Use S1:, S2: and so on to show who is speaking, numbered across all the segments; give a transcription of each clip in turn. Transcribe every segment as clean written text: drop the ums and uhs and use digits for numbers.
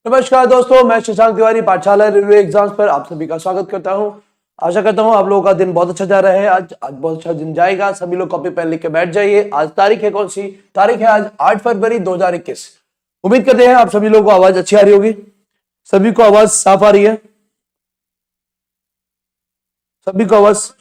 S1: नमस्कार दोस्तों, मैं शशांक तिवारी पाठशाला रेलवे एग्जाम्स पर आप सभी का स्वागत करता हूं। आशा करता हूं आप लोगों का दिन बहुत अच्छा जा रहा है। आज बहुत अच्छा दिन जाएगा। सभी लोग कॉपी पेन लिख के बैठ जाइए। आज तारीख है, कौन सी तारीख है? आज 8 फरवरी 2021। उम्मीद करते हैं आप सभी लोगों को आवाज अच्छी आ रही होगी। सभी को आवाज साफ आ रही है? सभी को आवाज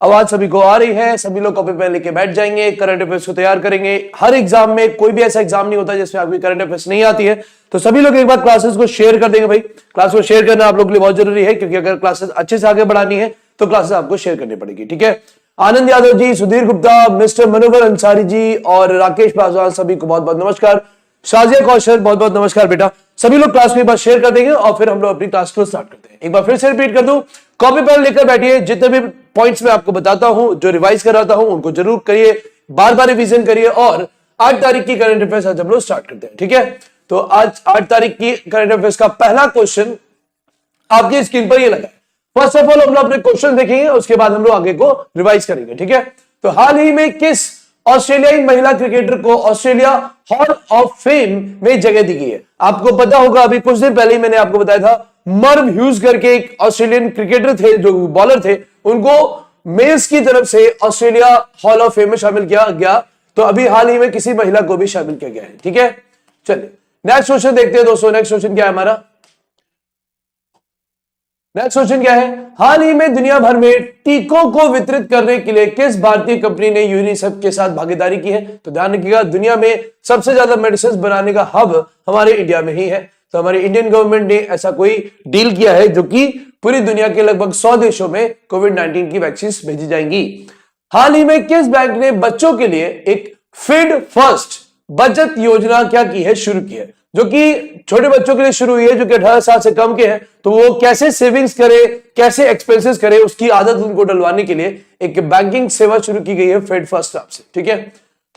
S1: आवाज सभी को आ रही है? सभी लोग कॉपी पेन लेके बैठ जाएंगे, करंट अफेयर्स को तैयार करेंगे। हर एग्जाम में कोई भी ऐसा एग्जाम नहीं होता जिसमें आपकी करंट अफेयर्स नहीं आती है। तो सभी लोग एक बार क्लासेस को शेयर कर देंगे। भाई क्लास को शेयर करना आप लोग के लिए बहुत जरूरी है, क्योंकि अगर क्लासेस अच्छे से आगे बढ़ानी है तो क्लासेस आपको शेयर करनी पड़ेगी। ठीक है, आनंद यादव जी, सुधीर गुप्ता, मिस्टर मनोहर अंसारी जी और राकेश पासवान, सभी को बहुत बहुत नमस्कार। शाजिया कौशल, बहुत बहुत नमस्कार बेटा। सभी लोग क्लास को एक बार शेयर कर देंगे और फिर हम लोग अपनी क्लास को स्टार्ट करते हैं। एक बार फिर से रिपीट कर दूं, कॉपी पेन लेकर बैठिए। जितने भी पॉइंट्स मैं आपको बताता हूं, जो रिवाइज कराता हूं, उनको जरूर करिए, बार बार रिवीजन करिए। और 8 तारीख की करंट अफेयर्स आज हम लोग स्टार्ट करते हैं। ठीक है, तो आज 8 तारीख की करंट अफेयर्स का पहला क्वेश्चन आपकी स्क्रीन पर ये लगा है। फर्स्ट ऑफ ऑल हम लोग अपने क्वेश्चन देखेंगे, उसके बाद हम लोग आगे को रिवाइज करेंगे। ठीक है, तो हाल ही में किस ऑस्ट्रेलियाई महिला क्रिकेटर को ऑस्ट्रेलिया हॉल ऑफ फेम में जगह दी गई है? आपको पता होगा, अभी कुछ दिन पहले ही मैंने आपको बताया था, मर्व ह्यूज करके एक ऑस्ट्रेलियन क्रिकेटर थे, जो बॉलर थे, उनको मेल्स की तरफ से ऑस्ट्रेलिया हॉल ऑफ फेम में शामिल किया गया। तो अभी हाल ही में किसी महिला को भी शामिल किया गया है। ठीक है, चलिए नेक्स्ट क्वेश्चन देखते हैं दोस्तों। नेक्स्ट क्वेश्चन क्या है हमारा? नेक्स्ट क्वेश्चन क्या है? हाल ही में दुनिया भर में टीकों को वितरित करने के लिए किस भारतीय कंपनी ने यूनिसेफ के साथ भागीदारी की है? तो ध्यान रखिएगा, दुनिया में सबसे ज्यादा मेडिसिन बनाने का हब हमारे इंडिया में ही है। तो हमारी इंडियन गवर्नमेंट ने ऐसा कोई डील किया है जो कि पूरी दुनिया के लगभग 100 देशों में कोविड-19 की वैक्सीन भेजी जाएंगी। हाल ही में किस बैंक ने बच्चों के लिए एक फीड फर्स्ट बचत योजना क्या की है, शुरू की है, जो कि छोटे बच्चों के लिए शुरू हुई है, जो कि 18 साल से कम के हैं। तो वो कैसे सेविंग्स करे, कैसे एक्सपेंसेस करे, उसकी आदत उनको डलवाने के लिए एक बैंकिंग सेवा शुरू की गई है फेड फर्स्ट नाम से। ठीक है,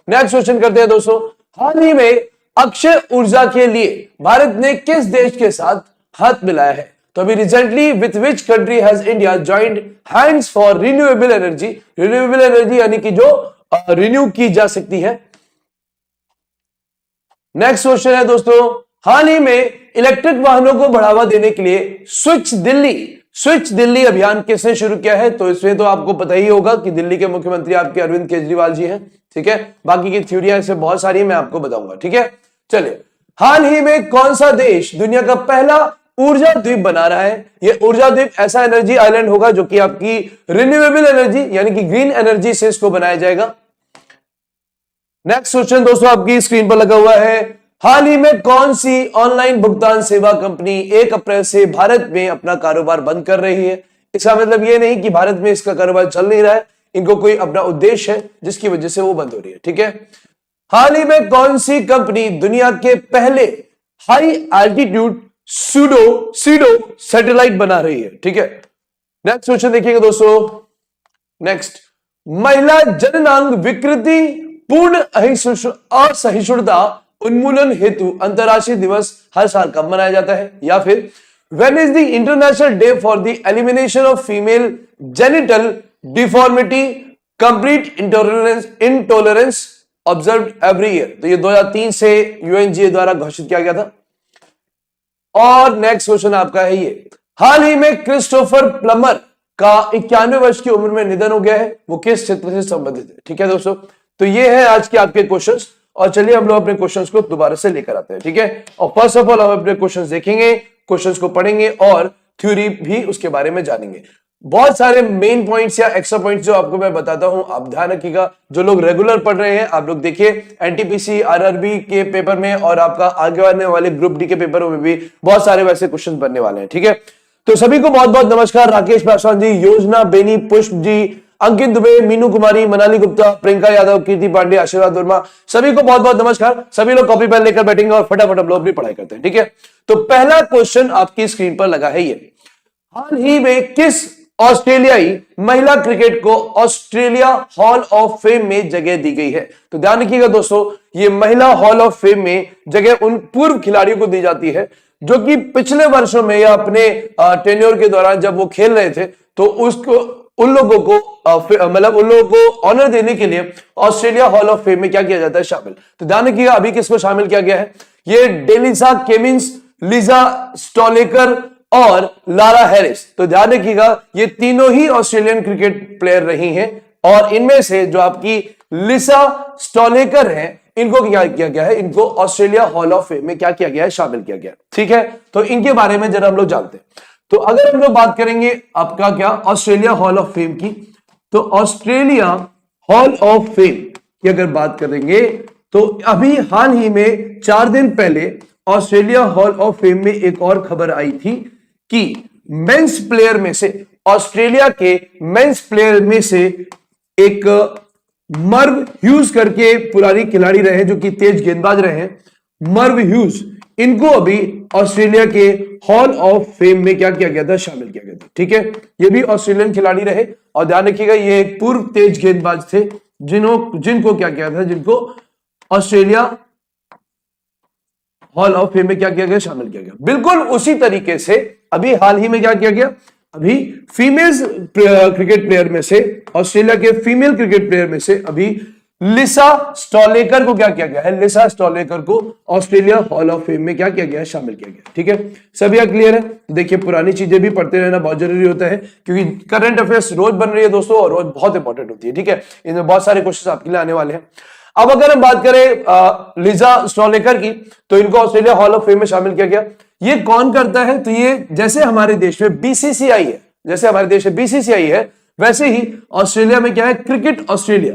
S1: नेक्स्ट क्वेश्चन करते हैं दोस्तों। हाल ही में अक्षय ऊर्जा के लिए भारत ने किस देश के साथ हाथ मिलाया है? तो अभी recently with which country has India joined hands for renewable energy? Renewable energy यानी कि जो रिन्यू की जा सकती है। नेक्स्ट क्वेश्चन है दोस्तों, हाल ही में इलेक्ट्रिक वाहनों को बढ़ावा देने के लिए स्विच दिल्ली अभियान किसने शुरू किया है? तो इसमें तो आपको पता ही होगा कि दिल्ली के मुख्यमंत्री आपके अरविंद केजरीवाल जी हैं। ठीक है, बाकी की थ्योरियां इसमें बहुत सारी मैं आपको बताऊंगा। ठीक है, चलिए, हाल ही में कौन सा देश दुनिया का पहला ऊर्जा द्वीप बना रहा है? यह ऊर्जा द्वीप ऐसा एनर्जी आइलैंड होगा जो कि आपकी रिन्यूएबल एनर्जी यानी कि ग्रीन एनर्जी से इसको बनाया जाएगा। नेक्स्ट क्वेश्चन दोस्तों आपकी स्क्रीन पर लगा हुआ है। हाल ही में कौन सी ऑनलाइन भुगतान सेवा कंपनी 1 अप्रैल से भारत में अपना कारोबार बंद कर रही है? इसका मतलब ये नहीं कि भारत में इसका कारोबार चल नहीं रहा है, इनको कोई अपना उद्देश्य है जिसकी वजह से वो बंद हो रही है। ठीक है, हाल ही में कौन सी कंपनी दुनिया के पहले हाई एल्टीट्यूड सीडो सैटेलाइट बना रही है? ठीक है, नेक्स्ट क्वेश्चन देखिएगा दोस्तों। नेक्स्ट, महिला जननांग विकृति पूर्ण असहिष्णुता उन्मूलन हेतु अंतरराष्ट्रीय दिवस हर साल कब मनाया जाता है? या फिर when is the international day for the elimination of female genital deformity complete intolerance observed every year? तो ये 2003 से यूएनजीए द्वारा घोषित किया गया था। और नेक्स्ट क्वेश्चन आपका है ये, हाल ही में क्रिस्टोफर प्लमर का 91 वर्ष की उम्र में निधन हो गया है, वो किस क्षेत्र से संबंधित है? ठीक है दोस्तों, तो ये है आज के आपके क्वेश्चंस। और चलिए हम लोग अपने क्वेश्चंस को दोबारा से लेकर आते हैं। ठीक है, और फर्स्ट ऑफ ऑल हम अपने क्वेश्चंस देखेंगे, क्वेश्चंस को पढ़ेंगे और थ्योरी भी उसके बारे में जानेंगे। बहुत सारे मेन पॉइंट्स या एक्स्ट्रा पॉइंट्स जो आपको मैं बताता हूं, आप ध्यान रखिएगा। जो लोग रेगुलर पढ़ रहे हैं आप लोग देखिए, एनटीपीसी आरआरबी के पेपर में और आपका आगे आने वाले ग्रुप डी के पेपरों में भी बहुत सारे वैसे क्वेश्चन बनने वाले हैं। ठीक है, तो सभी को बहुत बहुत नमस्कार। राकेश पासवान जी, योजना बेनी, पुष्प जी, अंकित दुबे, मीनू कुमारी, मनाली गुप्ता, प्रियंका यादव, कीर्ति पांडे, आशीर्वाद वर्मा, सभी को बहुत बहुत नमस्कार। सभी लोग कॉपी पेन लेकर बैठेंगे और फटाफट हम लोग अपनी पढ़ाई करते हैं। ठीक है, तो पहला क्वेश्चन आपकी स्क्रीन पर लगा है ये, हाल ही में किस ऑस्ट्रेलियाई महिला क्रिकेट को ऑस्ट्रेलिया हॉल ऑफ फेम में जगह दी गई है? तो ध्यान रखिएगा दोस्तों, ये महिला हॉल ऑफ फेम में जगह उन पूर्व खिलाड़ियों को दी जाती है जो कि पिछले वर्षों में या अपने टेन्योर के दौरान जब वो खेल रहे थे तो उसको उन लोगों को मतलब उन लोगों को ऑनर देने के लिए ऑस्ट्रेलिया हॉल ऑफ फेम में क्या किया जाता है, शामिल। तो ध्यान रखिएगा अभी किसको शामिल किया गया है, ये डेलिसा केमिंस, लिजा स्टॉलेकर और लारा हैरिस। तो ध्यान रखिएगा ये तीनों ही ऑस्ट्रेलियन क्रिकेट प्लेयर रही हैं और इनमें से जो आपकी लिसा स्टॉलेकर है इनको क्या किया गया है, इनको ऑस्ट्रेलिया हॉल ऑफ फेम में क्या किया गया है, शामिल किया गया। ठीक है, तो इनके बारे में जरा हम लोग जानते हैं। तो अगर हम लोग बात करेंगे आपका क्या ऑस्ट्रेलिया हॉल ऑफ फेम की, तो ऑस्ट्रेलिया हॉल ऑफ फेम की अगर बात करेंगे तो अभी हाल ही में 4 दिन पहले ऑस्ट्रेलिया हॉल ऑफ फेम में एक और खबर आई थी कि मेंस प्लेयर में से, ऑस्ट्रेलिया के मेंस प्लेयर में से एक मर्व ह्यूज करके पुरानी खिलाड़ी रहे जो कि तेज गेंदबाज रहे, मर्व ह्यूज, इनको अभी ऑस्ट्रेलिया के हॉल ऑफ फेम में क्या किया गया था, शामिल किया गया था। ठीक है, ये भी ऑस्ट्रेलियन खिलाड़ी रहे और ध्यान रखिएगा ये एक पूर्व तेज गेंदबाज थे जिनको क्या किया था, जिनको ऑस्ट्रेलिया हॉल ऑफ फेम में क्या किया गया, शामिल किया गया। बिल्कुल उसी तरीके से अभी हाल ही में क्या किया गया, अभी फीमेल क्रिकेट प्लेयर में से, ऑस्ट्रेलिया के फीमेल क्रिकेट प्लेयर में से अभी लिसा स्टॉलेकर को क्या किया गया है, लिसा स्टॉलेकर को ऑस्ट्रेलिया हॉल ऑफ फेम में क्या किया गया है, शामिल किया गया। ठीक है, सभी क्लियर है। देखिए पुरानी चीजें भी पढ़ते रहना बहुत जरूरी होता है क्योंकि करंट अफेयर्स रोज बन रही है दोस्तों और रोज बहुत इंपॉर्टेंट होती है। ठीक है, इनमें बहुत सारे क्वेश्चन आपके लिए आने वाले हैं। अब अगर हम बात करें लिजा स्टॉलेकर की, तो इनको ऑस्ट्रेलिया हॉल ऑफ फेम में शामिल किया गया। ये कौन करता है, तो ये जैसे हमारे देश में बीसीसीआई है, जैसे हमारे देश में बीसीसीआई है वैसे ही ऑस्ट्रेलिया में क्या है, क्रिकेट ऑस्ट्रेलिया,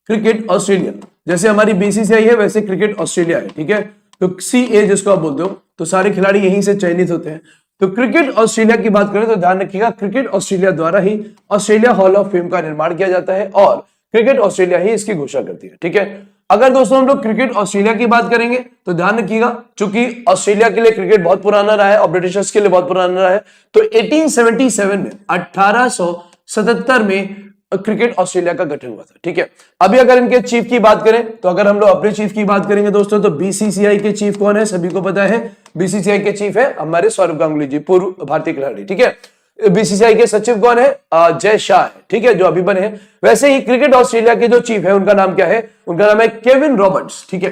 S1: क्रिकेट ऑस्ट्रेलिया जैसे हमारी बीसीसीआई है वैसे क्रिकेट ऑस्ट्रेलिया है। ठीक है, तो सीए जिसको आप बोलते हो, तो सारे खिलाड़ी यहीं से चयनित होते हैं। तो क्रिकेट ऑस्ट्रेलिया की बात करें तो ध्यान रखिएगा क्रिकेट ऑस्ट्रेलिया द्वारा ही ऑस्ट्रेलिया हॉल ऑफ फेम का निर्माण किया जाता है और क्रिकेट ऑस्ट्रेलिया ही इसकी घोषणा करती है। ठीक है, अगर दोस्तों हम लोग क्रिकेट ऑस्ट्रेलिया की बात करेंगे तो ध्यान रखिएगा चूंकि ऑस्ट्रेलिया के लिए क्रिकेट बहुत पुराना रहा है और ब्रिटिशर्स के लिए बहुत पुराना रहा है, तो 1877 में 1877 में क्रिकेट ऑस्ट्रेलिया का गठन हुआ था। ठीक है, अभी अगर इनके चीफ की बात करें तो अगर हम लोग अपने चीफ की बात करेंगे दोस्तों तो बीसीसीआई के चीफ कौन है, सभी को पता है, बीसीसीआई के चीफ है हमारे सौरव गांगुली जी, पूर्व भारतीय खिलाड़ी। ठीक है, बीसीसीआई के सचिव कौन है, जय शाह है। ठीक है, जो अभी बने हैं। वैसे ही क्रिकेट ऑस्ट्रेलिया के जो चीफ है उनका नाम क्या है, उनका नाम है केविन रॉबर्ट्स। ठीक है,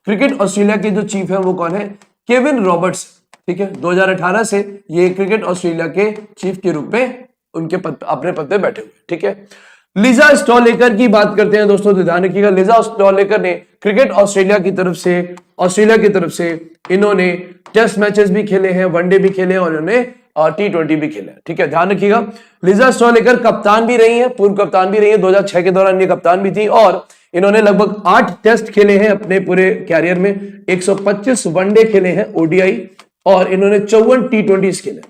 S1: क्रिकेट ऑस्ट्रेलिया के जो चीफ है वो कौन है, केविन रॉबर्ट्स। ठीक है, 2018 से ये क्रिकेट ऑस्ट्रेलिया के चीफ के रूप में उनके अपने पद पे बैठे हुए। ठीक है, लिजा स्टॉलेकर की बात करते हैं दोस्तों, तो ध्यान रखिएगा लिजा स्टॉलेकर ने क्रिकेट ऑस्ट्रेलिया की तरफ से इन्होंने टेस्ट मैचेस भी खेले हैं, वनडे भी खेले और इन्होंने T20 भी खेला। ठीक है, ध्यान रखिएगा लिजा स्टॉलेकर कप्तान भी रही हैं, पूर्व कप्तान भी रही हैं, 2006 के दौरान ये कप्तान भी थी और इन्होंने लगभग 8 टेस्ट खेले हैं अपने पूरे कैरियर में, 125 वनडे खेले हैं ODI और इन्होंने 54 T20 खेले।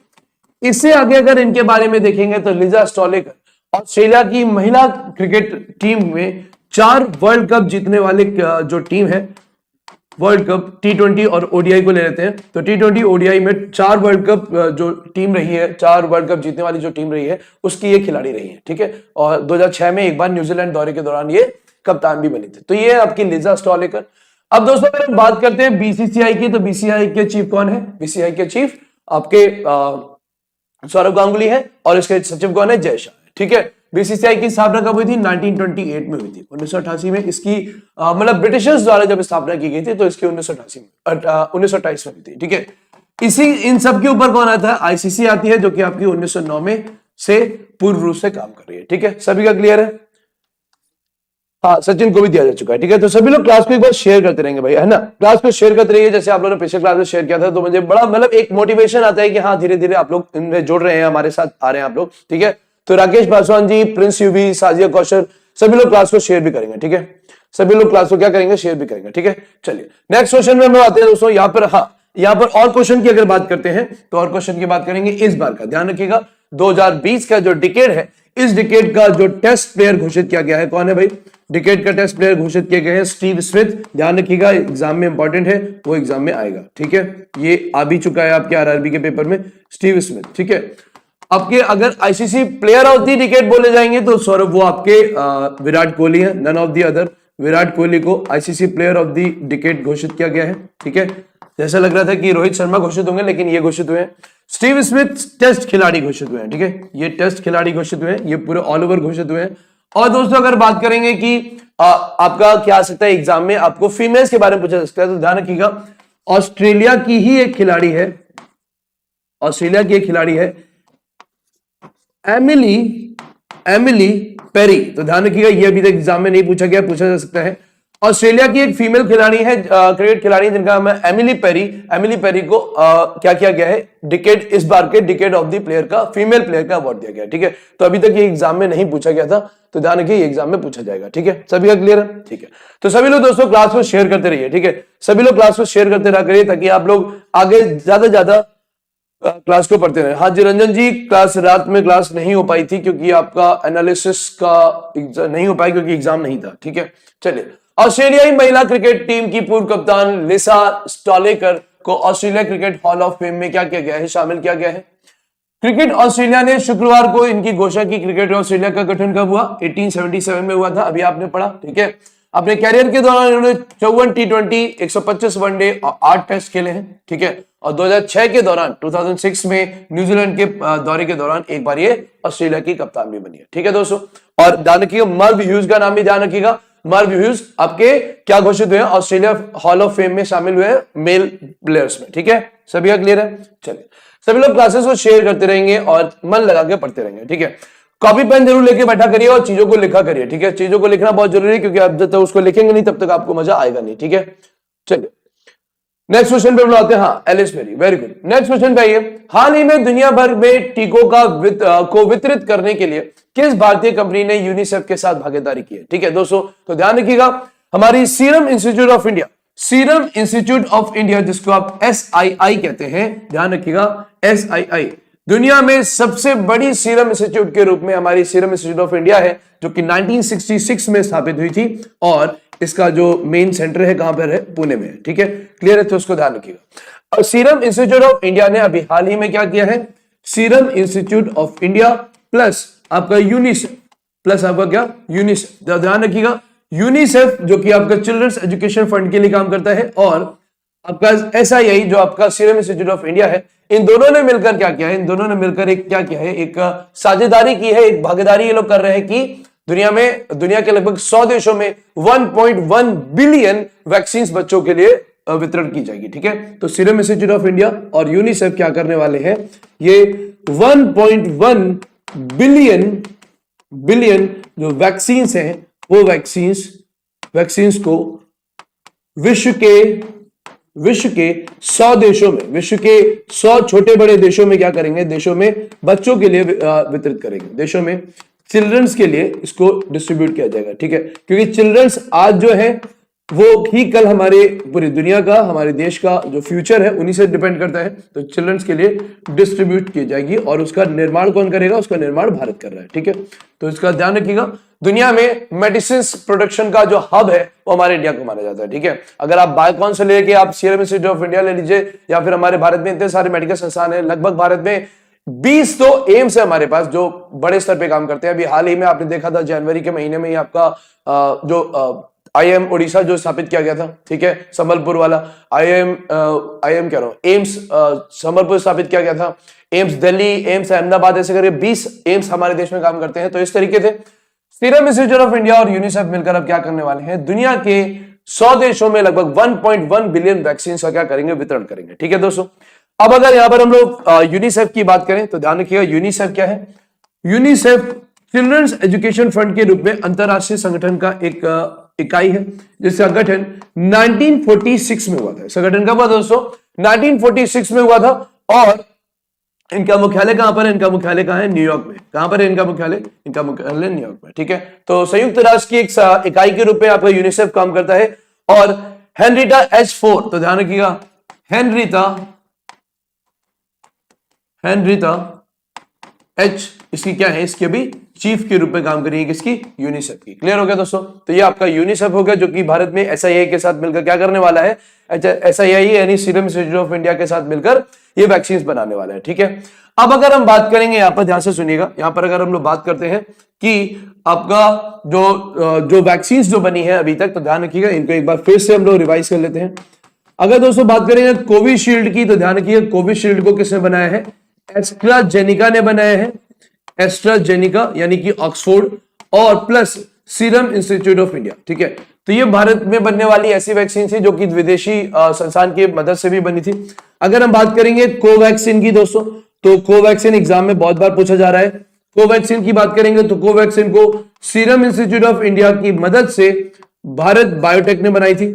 S1: इससे आगे अगर इनके बारे में देखेंगे तो लिजा स्टॉलेकर ऑस्ट्रेलिया की महिला क्रिकेट टीम में 4 वर्ल्ड कप जीतने वाले जो टीम है, वर्ल्ड कप T20 और ODI को ले लेते हैं, तो T20 ODI में 4 वर्ल्ड कप जो टीम रही है, 4 वर्ल्ड कप जीतने वाली जो टीम रही है उसकी ये खिलाड़ी रही है। ठीक है, और 2006 में एक बार न्यूजीलैंड दौरे के दौरान ये कप्तान भी बनी थी। तो ये आपकी लिजा स्टॉलेकर। अब दोस्तों अगर हम बात करते हैं बीसीसीआई की, तो बीसीसीआई के चीफ कौन है, बीसीसीआई के चीफ आपके सौरव गांगुली है और इसके सचिव कौन है, जय शाह। ठीक है, बीसीसीआई की स्थापना कब हुई थी, 1928 में हुई थी, 1988 में इसकी मतलब ब्रिटिशर्स द्वारा जब स्थापना की गई थी तो इसकी 1928 में हुई थी। ठीक है, इसी इन सब के ऊपर कौन आता है, आईसीसी आती है जो कि आपकी 1909 में से पूर्व रूप से काम कर रही है। ठीक है, सभी का क्लियर है, हाँ सचिन को भी दिया जा चुका है। ठीक है, तो सभी लोग क्लास को एक बार शेयर करते रहेंगे भाई, है ना, क्लास को शेयर करते रहिए, जैसे आप लोगों ने पिछले क्लास में शेयर किया था तो मुझे बड़ा मतलब एक मोटिवेशन आता है कि हाँ धीरे धीरे आप लोग इनमें जुड़ रहे हैं, हमारे साथ आ रहे हैं आप लोग। ठीक है, तो राकेश पासवान जी, प्रिंस यूवी, साजिया कौशल, सभी लोग क्लास को शेयर भी करेंगे। ठीक है, सभी लोग क्लास को क्या करेंगे, शेयर भी करेंगे। ठीक है, चलिए नेक्स्ट क्वेश्चन में हम आते हैं दोस्तों। यहाँ पर हाँ, यहाँ पर और क्वेश्चन की अगर बात करते हैं तो और क्वेश्चन की बात करेंगे इस बार का। ध्यान रखिएगा 2020 का जो डिकेड है, इस डिकेड का जो टेस्ट प्लेयर घोषित किया गया है, कौन है भाई, डिकेड का टेस्ट प्लेयर घोषित किए गए हैं स्टीव स्मिथ। ध्यान रखिएगा एग्जाम में इंपॉर्टेंट है, वो एग्जाम में आएगा। ठीक है, ये आ भी चुका है आपके आरआरबी के पेपर में, स्टीव स्मिथ। ठीक है, आपके अगर ICC player of the decade बोले जाएंगे तो सौरभ वो आपके विराट कोहली है, none of the other. Virat Kohli को ICC player of the decade घोषित किया गया है। ठीक है, जैसा लग रहा था कि रोहित शर्मा घोषित होंगे लेकिन ये घोषित हुए हैं। स्टीव स्मिथ टेस्ट खिलाड़ी घोषित हुए हैं, ठीक है, ये टेस्ट खिलाड़ी घोषित हुए हैं, ये पूरे ऑल ओवर घोषित हुए हैं। और दोस्तों अगर बात करेंगे कि आपका क्या आ सकता है एग्जाम में, आपको फीमेल्स के बारे में पूछा जा सकता है, तो ध्यान रखिएगा ऑस्ट्रेलिया की ही एक खिलाड़ी है, ऑस्ट्रेलिया की एक खिलाड़ी है एमिली पेरी। तो ध्यान रखिएगा ये अभी तक एग्जाम में नहीं पूछा गया, पूछा जा सकता है। ऑस्ट्रेलिया की एक फीमेल खिलाड़ी है, क्रिकेट खिलाड़ी जिनका नाम है एमिली पेरी। एमिली पेरी को क्या किया गया है, डिकेड, इस बार के डिकेड ऑफ द प्लेयर का, फीमेल प्लेयर का अवार्ड दिया गया, ठीक है। तो अभी तक ये एग्जाम में नहीं पूछा गया था, तो ध्यान रखिए ये एग्जाम में पूछा जाएगा, ठीक है। सभी का क्लियर है, ठीक है। तो सभी लोग दोस्तों क्लास को शेयर करते रहिए, ठीक है, सभी लोग क्लास को शेयर करते रहा करिए ताकि आप लोग आगे ज्यादा क्लास को पढ़ते रहे। हाँ जी रंजन जी, क्लास रात में क्लास नहीं हो पाई थी क्योंकि आपका एनालिसिस का नहीं हो पाई क्योंकि एग्जाम नहीं था, ठीक है। चलिए, ऑस्ट्रेलियाई महिला क्रिकेट टीम की पूर्व कप्तान लिसा स्टॉलेकर को Australia cricket hall of fame में क्या किया गया है, शामिल किया गया है। क्रिकेट ऑस्ट्रेलिया ने शुक्रवार को इनकी घोषणा की। क्रिकेट ऑस्ट्रेलिया का गठन कब हुआ, 1877 में हुआ था, अभी आपने पढ़ा, ठीक है। अपने कैरियर के दौरान इन्होंने 54 टी20, 125 वनडे और 8 टेस्ट खेले हैं, ठीक है। और 2006 के दौरान 2006 में न्यूजीलैंड के दौरे के दौरान एक बार ये ऑस्ट्रेलिया की कप्तान भी बनी है, ठीक है दोस्तों। और ध्यान रखिएगा मर्व ह्यूज का नाम भी ध्यान रखिएगा, मर्व ह्यूज आपके क्या घोषित हुए हैं, ऑस्ट्रेलिया हॉल ऑफ फेम में शामिल हुए हैं मेल प्लेयर्स में, ठीक है। सभी का क्लियर है। चलिए, सभी लोग क्लासेस को शेयर करते रहेंगे और मन लगा के पढ़ते रहेंगे, ठीक है। कॉपी पेन जरूर लेके बैठा करिए और चीजों को लिखा करिए, ठीक है। चीजों को लिखना बहुत जरूरी है क्योंकि आप जब तक उसको लिखेंगे नहीं तब तक आपको मजा आएगा नहीं, ठीक है। चलिए नेक्स्ट क्वेश्चन पे आते हैं। हाँ, Ellyse Perry, very good. Next question पे आइए। हाल ही में दुनिया भर में टीकों को वितरित करने के लिए किस भारतीय कंपनी ने यूनिसेफ के साथ भागीदारी की है, ठीक है दोस्तों। तो ध्यान रखिएगा हमारी serum institute of India, serum institute of India जिसको आप SII कहते हैं, ध्यान रखिएगा SII दुनिया में सबसे बड़ी सीरम इंस्टीट्यूट के रूप में हमारी सीरम इंस्टीट्यूट ऑफ इंडिया है, जो कि 1966 में स्थापित हुई थी और इसका जो मेन सेंटर है कहां पर है, पुणे में है, ठीक है। क्लियर है, तो उसको ध्यान रखिएगा। और सीरम इंस्टीट्यूट ऑफ इंडिया ने अभी हाल ही में क्या किया है, serum institute of India plus आपका यूनिसेफ, प्लस आपका क्या यूनिसेफ, ध्यान रखिएगा यूनिसेफ जो कि आपका चिल्ड्रंस एजुकेशन फंड के लिए काम करता है, और आपका SII जो आपका सीरम इंस्टीट्यूट ऑफ इंडिया है, इन दोनों ने मिलकर क्या किया है, इन दोनों ने मिलकर एक क्या किया है, एक साझेदारी की है, एक भागीदारी ये लोग कर रहे हैं कि दुनिया के लगभग 100 देशों में 1.1 बिलियन वैक्सीन बच्चों के लिए वितरण की जाएगी, ठीक है। तो सीरम इंस्टीट्यूट ऑफ इंडिया और यूनिसेफ क्या करने वाले हैं, ये 1.1 बिलियन जो वैक्सीन हैं वो वैक्सीन को विश्व के 100 देशों में, विश्व के 100 छोटे बड़े देशों में क्या करेंगे, देशों में बच्चों के लिए वितरित करेंगे, देशों में चिल्ड्रंस के लिए इसको डिस्ट्रीब्यूट किया जाएगा, ठीक है। क्योंकि चिल्ड्रंस आज जो है वो ही कल हमारे पूरी दुनिया का, हमारे देश का जो फ्यूचर है उन्हीं से डिपेंड करता है। तो चिल्ड्रंस के लिए डिस्ट्रीब्यूट की जाएगी और उसका निर्माण कौन करेगा, उसका निर्माण भारत कर रहा है, ठीक है। तो इसका ध्यान रखिएगा। दुनिया में मेडिसिन प्रोडक्शन का जो हब है वो हमारे इंडिया को माना जाता है, ठीक है। अगर आप बायोकॉन से लेके आप सीरम इंस्टीट्यूट ऑफ इंडिया ले लीजिए या फिर हमारे भारत में इतने सारे मेडिकल संस्थान है, लगभग भारत में 20 तो एम्स है हमारे पास जो बड़े स्तर पे काम करते हैं। अभी हाल ही में आपने देखा था जनवरी के महीने में ही आपका जो IIM ओडिशा जो स्थापित किया गया था, ठीक है, संबलपुर वाला IIM कह रहा हूं, एम्स संबलपुर स्थापित किया गया था, एम्स दिल्ली, एम्स अहमदाबाद, ऐसे करके 20 एम्स हमारे देश में काम करते हैं। तो इस तरीके से सीरम इंस्टीट्यूट ऑफ इंडिया और यूनिसेफ मिलकर अब क्या करने वाले हैं, दुनिया के 100 देशों में लगभग 1.1 बिलियन वैक्सीन का क्या करेंगे, वितरण करेंगे, ठीक है दोस्तों। अब अगर यहां पर हम लोग यूनिसेफ की बात करें तो ध्यान रखिएगा यूनिसेफ क्या है, यूनिसेफ चिल्ड्रंस एजुकेशन फंड के रूप में अंतरराष्ट्रीय संगठन का एक इकाई है जिसका गठन 1946 में हुआ था। संगठन कब हुआ दोस्तों, 1946 में हुआ था। और इनका मुख्यालय कहां पर है, इनका मुख्यालय कहां है, न्यूयॉर्क में। कहां पर है इनका मुख्यालय, इनका मुख्यालय न्यूयॉर्क में, ठीक है। तो संयुक्त राष्ट्र की एक इकाई के रूप में आपका यूनिसेफ काम करता है। और हेनरिटा H4, तो ध्यान रखिएगा हेनरिटा H इसकी क्या है, इसकी अभी चीफ के रूप में काम करेंगे, किसकी, यूनिसेफ की। क्लियर हो गया दोस्तों। तो ये आपका यूनिसेफ हो गया जो कि भारत में SII के साथ मिलकर क्या करने वाला है, SII यानी सीरम इंस्टीट्यूट ऑफ इंडिया के साथ मिलकर ये वैक्सीन बनाने वाला है, ठीक है। अब अगर हम बात करेंगे, यहां पर ध्यान से सुनिएगा, यहां पर अगर हम लोग बात करते हैं कि आपका जो वैक्सीन जो बनी है अभी तक, तो ध्यान रखिएगा, इनको एक बार फिर से हम लोग रिवाइज कर लेते हैं। अगर दोस्तों बात करेंगे कोविशील्ड की, तो ध्यान रखिए कोविशील्ड को किसने बनाया है? एस्ट्राजेनिका ने बनाया है। एस्ट्राजेनिका यानी कि ऑक्सफोर्ड और plus serum institute of India. ठीक है, तो ये भारत में बनने वाली ऐसी वैक्सीन थी जो कि विदेशी संस्थान की मदद से भी बनी थी। अगर हम बात करेंगे कोवैक्सीन की दोस्तों, तो कोवैक्सीन एग्जाम में बहुत बार पूछा जा रहा है। कोवैक्सीन की बात करेंगे तो कोवैक्सीन को सीरम इंस्टीट्यूट ऑफ इंडिया की मदद से भारत बायोटेक ने बनाई थी।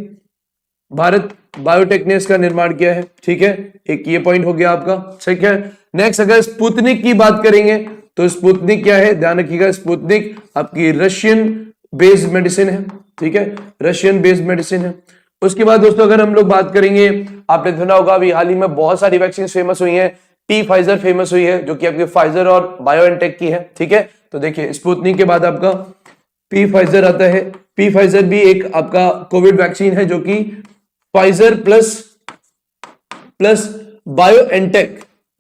S1: भारत बायोटेक ने इसका निर्माण किया है। ठीक है, एक ये पॉइंट हो गया आपका। ठीक है, नेक्स्ट अगर स्पुतनिक की बात करेंगे तो स्पुतनिक क्या है? ध्यान रखिएगा, स्पुतनिक आपकी रशियन बेस्ड मेडिसिन है। ठीक है, रशियन बेस्ड मेडिसिन है। उसके बाद दोस्तों अगर हम लोग बात करेंगे, आपने सुना होगा अभी हाल ही में बहुत सारी वैक्सीन फेमस हुई हैं। पी फाइजर फेमस हुई है जो कि आपके फाइजर और बायोएनटेक की है। ठीक है, तो देखिए स्पुतनिक के बाद आपका पी फाइजर आता है। पी फाइजर भी एक आपका कोविड वैक्सीन है जो कि फाइजर प्लस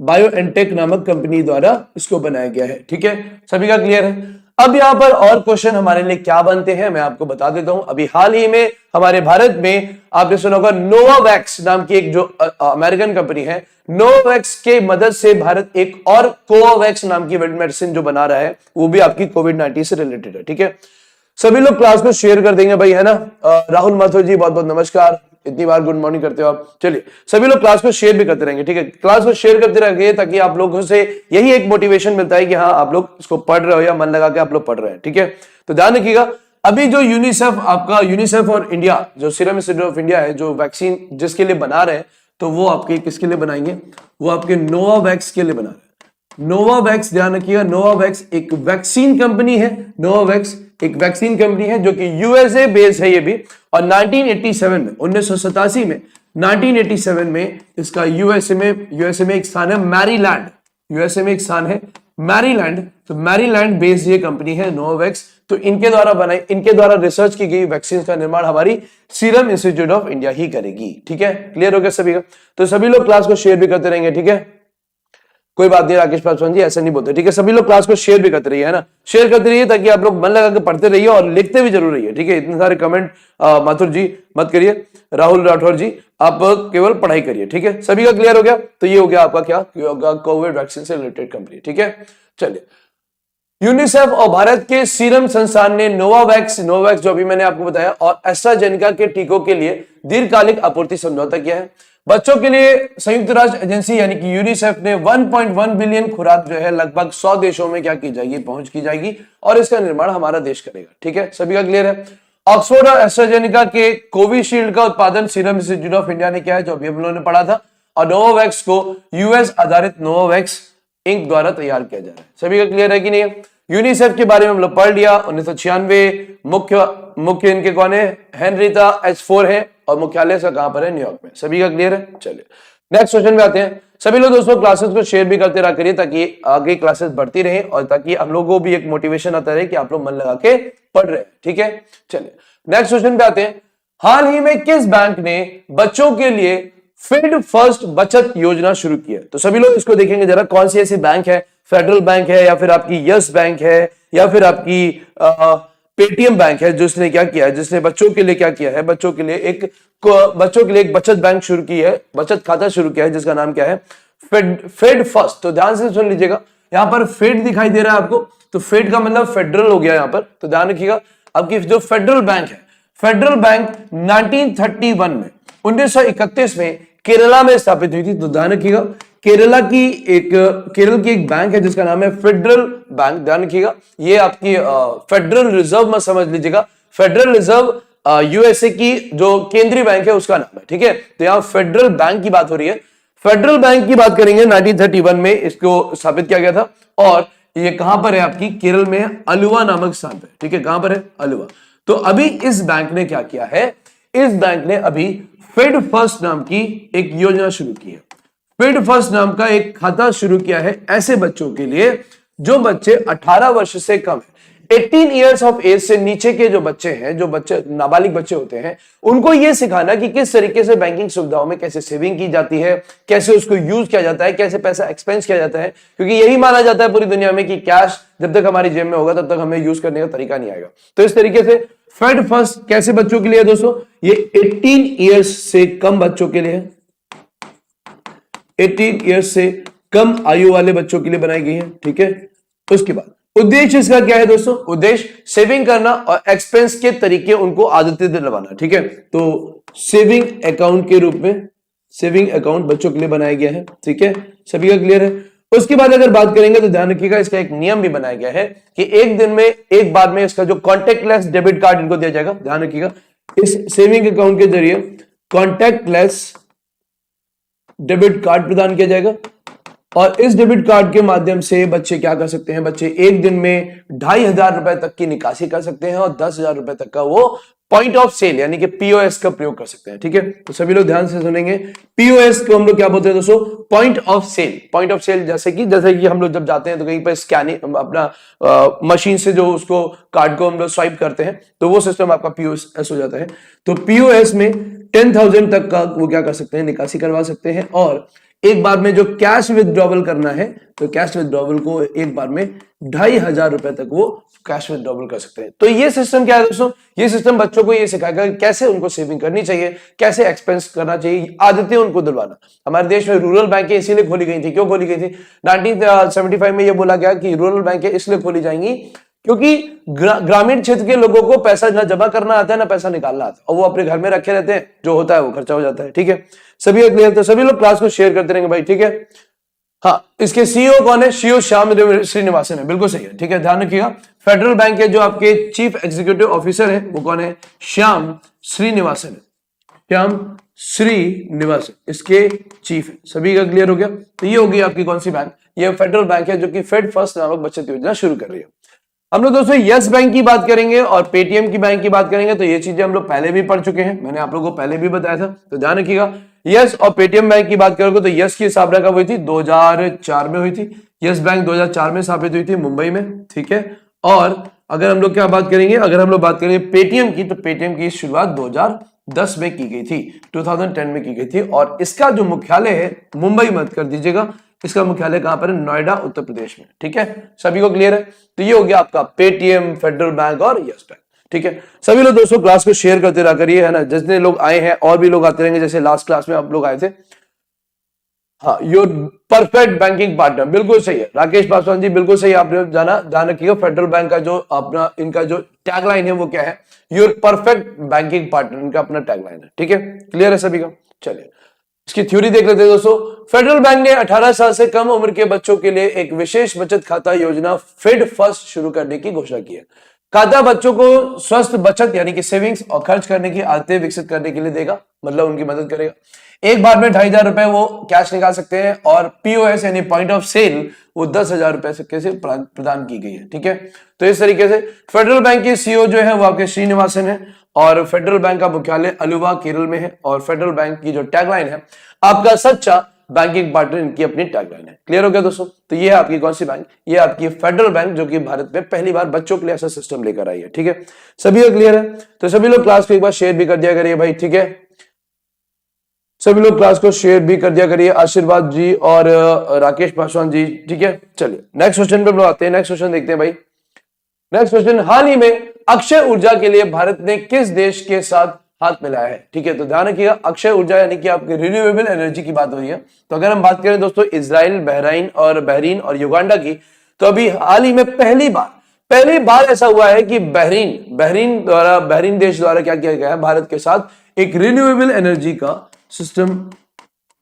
S1: बायोएनटेक नामक कंपनी द्वारा इसको बनाया गया है। ठीक है, सभी का क्लियर है। अब यहां पर और क्वेश्चन हमारे लिए क्या बनते हैं मैं आपको बता देता हूं। अभी हाल ही में हमारे भारत में आपने सुना होगा नोवावैक्स नाम की एक जो अमेरिकन कंपनी है, नोवावैक्स के मदद से भारत एक और कोवैक्स नाम की मेडिसिन जो बना रहा है, वो भी आपकी कोविड-19 से रिलेटेड है। ठीक है, सभी लोग क्लास को शेयर कर देंगे भाई, है ना। राहुल माथुर जी बहुत बहुत नमस्कार, इतनी बार गुड मॉर्निंग करते हो आप। चलिए सभी लोग क्लास को शेयर भी करते रहेंगे। ठीक है, क्लास को शेयर करते रहेंगे ताकि आप लोगों से यही एक मोटिवेशन मिलता है कि हाँ आप लोग इसको पढ़ रहे हो या मन लगा के आप लोग पढ़ रहे हैं। ठीक है, तो ध्यान रखिएगा अभी जो यूनिसेफ आपका यूनिसेफ और इंडिया जो सीरम इंस्टीट्यूट ऑफ इंडिया है जो वैक्सीन जिसके लिए बना रहे हैं, तो वो आपके किसके लिए बनाएंगे? वो आपके नोवावैक्स के लिए बना रहे हैं। नोवावैक्स, ध्यान रखिएगा नोवावैक्स एक वैक्सीन कंपनी है। नोवावैक्स एक वैक्सीन कंपनी है जो कि यूएसए बेस्ड है ये भी, और 1987 में 1987 में 1987 में इसका यूएसए में एक स्थान है मैरीलैंड। यूएसए में एक स्थान है मैरीलैंड, तो मैरीलैंड बेस्ड ये कंपनी है नोवावैक्स। तो इनके द्वारा रिसर्च की गई वैक्सीन का निर्माण हमारी सीरम इंस्टीट्यूट ऑफ इंडिया ही करेगी। ठीक है, क्लियर हो गया सभी का? तो सभी लोग क्लास को शेयर भी करते रहेंगे। ठीक है, कोई बात नहीं राकेश पासवान जी, ऐसा नहीं बोलते। ठीक है, सभी लोग क्लास को शेयर भी करते रहिए, है ना। शेयर करते रहिए ताकि आप लोग मन लगा के पढ़ते रहिए और लिखते भी जरूर रहिए। ठीक है, इतने सारे कमेंट माथुर जी मत करिए, राहुल राठौर जी आप केवल पढ़ाई करिए। ठीक है, सभी का क्लियर हो गया? तो ये हो गया आपका क्या होगा, कोविड वैक्सीन से रिलेटेड कंपनी। ठीक है, चलिए यूनिसेफ और भारत के सीरम संस्थान ने नोवावैक्स जो अभी मैंने आपको बताया और एस्ट्राजेनिका के टीकों के लिए दीर्घकालिक आपूर्ति समझौता किया है। बच्चों के लिए संयुक्त राष्ट्र एजेंसी यानी कि यूनिसेफ ने 1.1 बिलियन खुराक जो है लगभग 100 देशों में क्या की जाएगी, पहुंच की जाएगी, और इसका निर्माण हमारा देश करेगा। ठीक है, सभी का क्लियर है? ऑक्सफोर्ड और एस्ट्राजेनिका के कोविशील्ड का उत्पादन सीरम इंस्टीट्यूट ऑफ इंडिया ने किया है जो अभी हम लोगों ने पढ़ा था, और नोवावैक्स को यूएस आधारित नोवावैक्स इंक द्वारा तैयार किया जा रहा है। सभी का क्लियर है कि नहीं? यूनिसेफ के बारे में हम लोग पढ़ लिया। 1996 मुख्य इनके कौन है? हेनरिटा एच4 है, और मुख्यालय से कहां पर है? न्यूयॉर्क में। सभी का क्लियर है? चलिए नेक्स्ट क्वेश्चन पे आते हैं। सभी लोग दोस्तों क्लासेस को शेयर भी करते रहा करिए ताकि आगे क्लासेस बढ़ती रहे और ताकि हम लोगों को भी एक मोटिवेशन आता रहे कि आप लोग मन लगा के पढ़ रहे हैं। ठीक है, चलिए नेक्स्ट क्वेश्चन पे आते हैं। हाल ही में किस बैंक ने बच्चों के लिए फीड फर्स्ट बचत योजना शुरू की है? तो सभी लोग इसको देखेंगे जरा, कौन सी ऐसी बैंक है? फेडरल बैंक है, या फिर आपकी यस बैंक है, या फिर आपकी पेटीएम बैंक है, जिसने क्या किया है, जिसने बच्चों के लिए क्या किया है? बच्चों के लिए एक बचत बैंक शुरू की है, बचत खाता शुरू किया है, जिसका नाम क्या है? Fed first. तो ध्यान से सुन लीजिएगा, यहां पर फेड दिखाई दे रहा है आपको, तो फेड का मतलब फेडरल हो गया यहां पर। तो ध्यान रखिएगा, आपकी जो फेडरल बैंक है, फेडरल बैंक 1931 में 1931 में केरला में स्थापित हुई थी। तो ध्यान रखिएगा, केरल की एक बैंक है जिसका नाम है फेडरल बैंक। ध्यान रखिएगा, ये आपकी फेडरल रिजर्व में समझ लीजिएगा, फेडरल रिजर्व यूएसए की जो केंद्रीय बैंक है उसका नाम है। ठीक है, तो यहां फेडरल बैंक की बात हो रही है। फेडरल बैंक की बात करेंगे, 1931 में इसको स्थापित किया गया था, और ये कहां पर है? आपकी केरल में है, अलुवा नामक स्थान पे। ठीक है, कहां पर है? अलुवा। तो अभी इस बैंक ने क्या किया है? इस बैंक ने अभी फेड फर्स्ट नाम की एक योजना शुरू की है। फीड फर्स्ट नाम का एक खाता शुरू किया है ऐसे बच्चों के लिए जो बच्चे 18 वर्ष से कम है, 18 इयर्स ऑफ एज से नीचे के जो बच्चे हैं, जो बच्चे नाबालिग बच्चे होते हैं, उनको यह सिखाना कि किस तरीके से बैंकिंग सुविधाओं में कैसे सेविंग की जाती है, कैसे उसको यूज किया जाता है, कैसे पैसा एक्सपेंस किया जाता है। क्योंकि यही माना जाता है पूरी दुनिया में कि कैश जब तक हमारी जेब में होगा तब तक हमें यूज करने का तरीका नहीं आएगा। तो इस तरीके से फेड फर्स्ट कैसे बच्चों के लिए है दोस्तों? ये 18 ईयर्स से कम बच्चों के लिए है, 18 ईयर्स से कम आयु वाले बच्चों के लिए बनाई गई है, ठीक है। उसके बाद उद्देश्य इसका क्या है दोस्तों? उद्देश्य सेविंग करना और एक्सपेंस के तरीके उनको आदतें दिलवाना, ठीक है। तो सेविंग अकाउंट के रूप में सेविंग अकाउंट बच्चों के लिए बनाया गया है, ठीक है। सभी का क्लियर है? उसके बाद अगर बात करेंगे तो ध्यान रखिएगा, इसका एक नियम भी बनाया गया है कि एक दिन में एक बार में इसका जो कॉन्टेक्टलेस डेबिट कार्ड इनको दिया जाएगा। ध्यान रखिएगा, इस सेविंग अकाउंट के जरिए कॉन्टेक्टलेस डेबिट कार्ड प्रदान किया जाएगा और इस डेबिट कार्ड के माध्यम से बच्चे क्या कर सकते हैं? बच्चे एक दिन में 2,500 रुपए तक की निकासी कर सकते हैं और 10,000 रुपए तक का वो पॉइंट ऑफ सेल यानी कि पीओएस का प्रयोग कर सकते हैं, ठीक है। तो सभी लोग ध्यान से सुनेंगे, पीओएस को हम लोग क्या बोलते हैं दोस्तों? Point of sale. Point of sale जैसे कि हम लोग जब जाते हैं तो कहीं पर स्कैनिंग अपना मशीन से जो उसको कार्ड को हम लोग स्वाइप करते हैं तो वो सिस्टम आपका पीओएस हो जाता है। तो पीओएस में 10,000 तक का वो क्या कर सकते हैं? निकासी करवा सकते हैं और एक बार में जो कैश विथड्रॉवल करना है तो कैश विथड्रॉवल को एक बार में 2,500 रुपए तक वो कैश विथड्रॉवल कर सकते हैं। तो ये सिस्टम क्या है दोस्तों? ये सिस्टम बच्चों को ये सिखाएगा कि कैसे उनको सेविंग करनी चाहिए, कैसे एक्सपेंस करना चाहिए, आदतें उनको दिलवाना। हमारे देश में रूरल बैंकें इसीलिए खोली गई थी। क्यों खोली गई थी? 1975 में ये बोला गया कि रूरल बैंकें इसलिए खोली जाएंगी क्योंकि ग्रामीण क्षेत्र के लोगों को पैसा ना जमा करना आता है ना पैसा निकालना आता है और वो अपने घर में रखे रहते हैं, जो होता है वो खर्चा हो जाता है, ठीक है। सभी क्लियर? तो सभी लोग क्लास को शेयर करते रहेंगे भाई, ठीक है। हाँ, इसके सीईओ कौन है? सीईओ श्याम श्रीनिवासन है, बिल्कुल सही है, ठीक है। ध्यान रखिएगा, फेडरल बैंक के जो आपके चीफ एग्जीक्यूटिव ऑफिसर है वो कौन है? श्याम श्रीनिवासन है, श्याम श्रीनिवासन इसके चीफ है। सभी का क्लियर हो गया? तो ये होगी आपकी कौन सी बैंक? ये फेडरल बैंक है जो कि फेड फर्स्ट नामक बचत योजना शुरू कर रही है। हम लोग दोस्तों यस बैंक की बात करेंगे और पेटीएम की बैंक की बात करेंगे। तो ये चीजें हम लोग पहले भी पढ़ चुके हैं, मैंने आप लोगों को पहले भी बताया था, तो ध्यान रखिएगा। यस और पेटीएम बैंक की बात करोगे तो यस की स्थापना कब हुई थी? 2004 में हुई थी। यस बैंक 2004 में स्थापित हुई थी मुंबई में, ठीक है। और अगर हम लोग क्या बात करेंगे, अगर हम लोग बात करेंगे पेटीएम की, तो पेटीएम की शुरुआत 2010 में की गई थी, 2010 में की गई थी और इसका जो मुख्यालय है मुंबई मत कर दीजिएगा, इसका मुख्यालय कहां पर है? नोएडा, उत्तर प्रदेश में, ठीक है। सभी को क्लियर है? तो ये हो गया आपका पेटीएम, फेडरल बैंक और यस बैंक, ठीक है। सभी लोग दोस्तों क्लास को शेयर करते रहा करिए, है ना। जितने लोग आए हैं और भी लोग आते रहेंगे, जैसे लास्ट क्लास में आप लोग आए थे। हाँ, योर परफेक्ट बैंकिंग पार्टनर, बिल्कुल सही है राकेश पासवान जी, बिल्कुल सही। आपने जाना, ध्यान रखिएगा फेडरल बैंक का जो अपना इनका जो टैगलाइन है वो क्या है? योर परफेक्ट बैंकिंग पार्टनर, इनका अपना टैगलाइन है, ठीक है। क्लियर है सभी का? चलिए इसकी थ्योरी देख लेते हैं दोस्तों। फेडरल बैंक ने 18 साल से कम उम्र के बच्चों के लिए एक विशेष बचत खाता योजना फेड फर्स्ट शुरू करने की घोषणा की है। खाता बच्चों को स्वस्थ बचत यानी कि सेविंग्स और खर्च करने की आदतें विकसित करने के लिए देगा, मतलब उनकी मदद करेगा। एक बार में 2,500 रुपए वो कैश निकाल सकते हैं और पीओएस यानी पॉइंट ऑफ सेल वो 10,000 रुपए से प्रदान की गई है, ठीक है। तो इस तरीके से फेडरल बैंक के सीईओ जो है वो आपके श्रीनिवासन है और फेडरल बैंक का मुख्यालय अलुवा केरल में है और फेडरल बैंक की जो टैगलाइन है आपका सच्चा बैंकिंग पार्टनर, इनकी अपनी टैगलाइन है। क्लियर हो गया दोस्तों? तो ये है आपकी कौन सी बैंक? ये आपकी फेडरल बैंक जो कि भारत में पहली बार बच्चों के लिए ऐसा सिस्टम लेकर आई है, ठीक है। सभी को क्लियर है? तो सभी लोग क्लास को एक बार शेयर भी कर दिया करिए भाई, ठीक है। सभी लोग क्लास को शेयर भी कर दिया करिए, आशीर्वाद जी और राकेश पासवान जी, ठीक है। चलिए नेक्स्ट क्वेश्चन पे हम लोग आते हैं। नेक्स्ट क्वेश्चन देखते हैं भाई। नेक्स्ट क्वेश्चन, हाल ही में अक्षय ऊर्जा के लिए भारत ने किस देश के साथ हाथ मिलाया है? ठीक है, तो ध्यान रखिएगा अक्षय ऊर्जा यानी कि आपकी रिन्यूएबल एनर्जी की बात हो रही है। तो अगर हम बात करें दोस्तों इजराइल, बहरीन और युगांडा की, तो अभी हाल ही में पहली बार ऐसा हुआ है कि बहरीन देश द्वारा क्या किया गया है? भारत के साथ एक रिन्यूएबल एनर्जी का सिस्टम,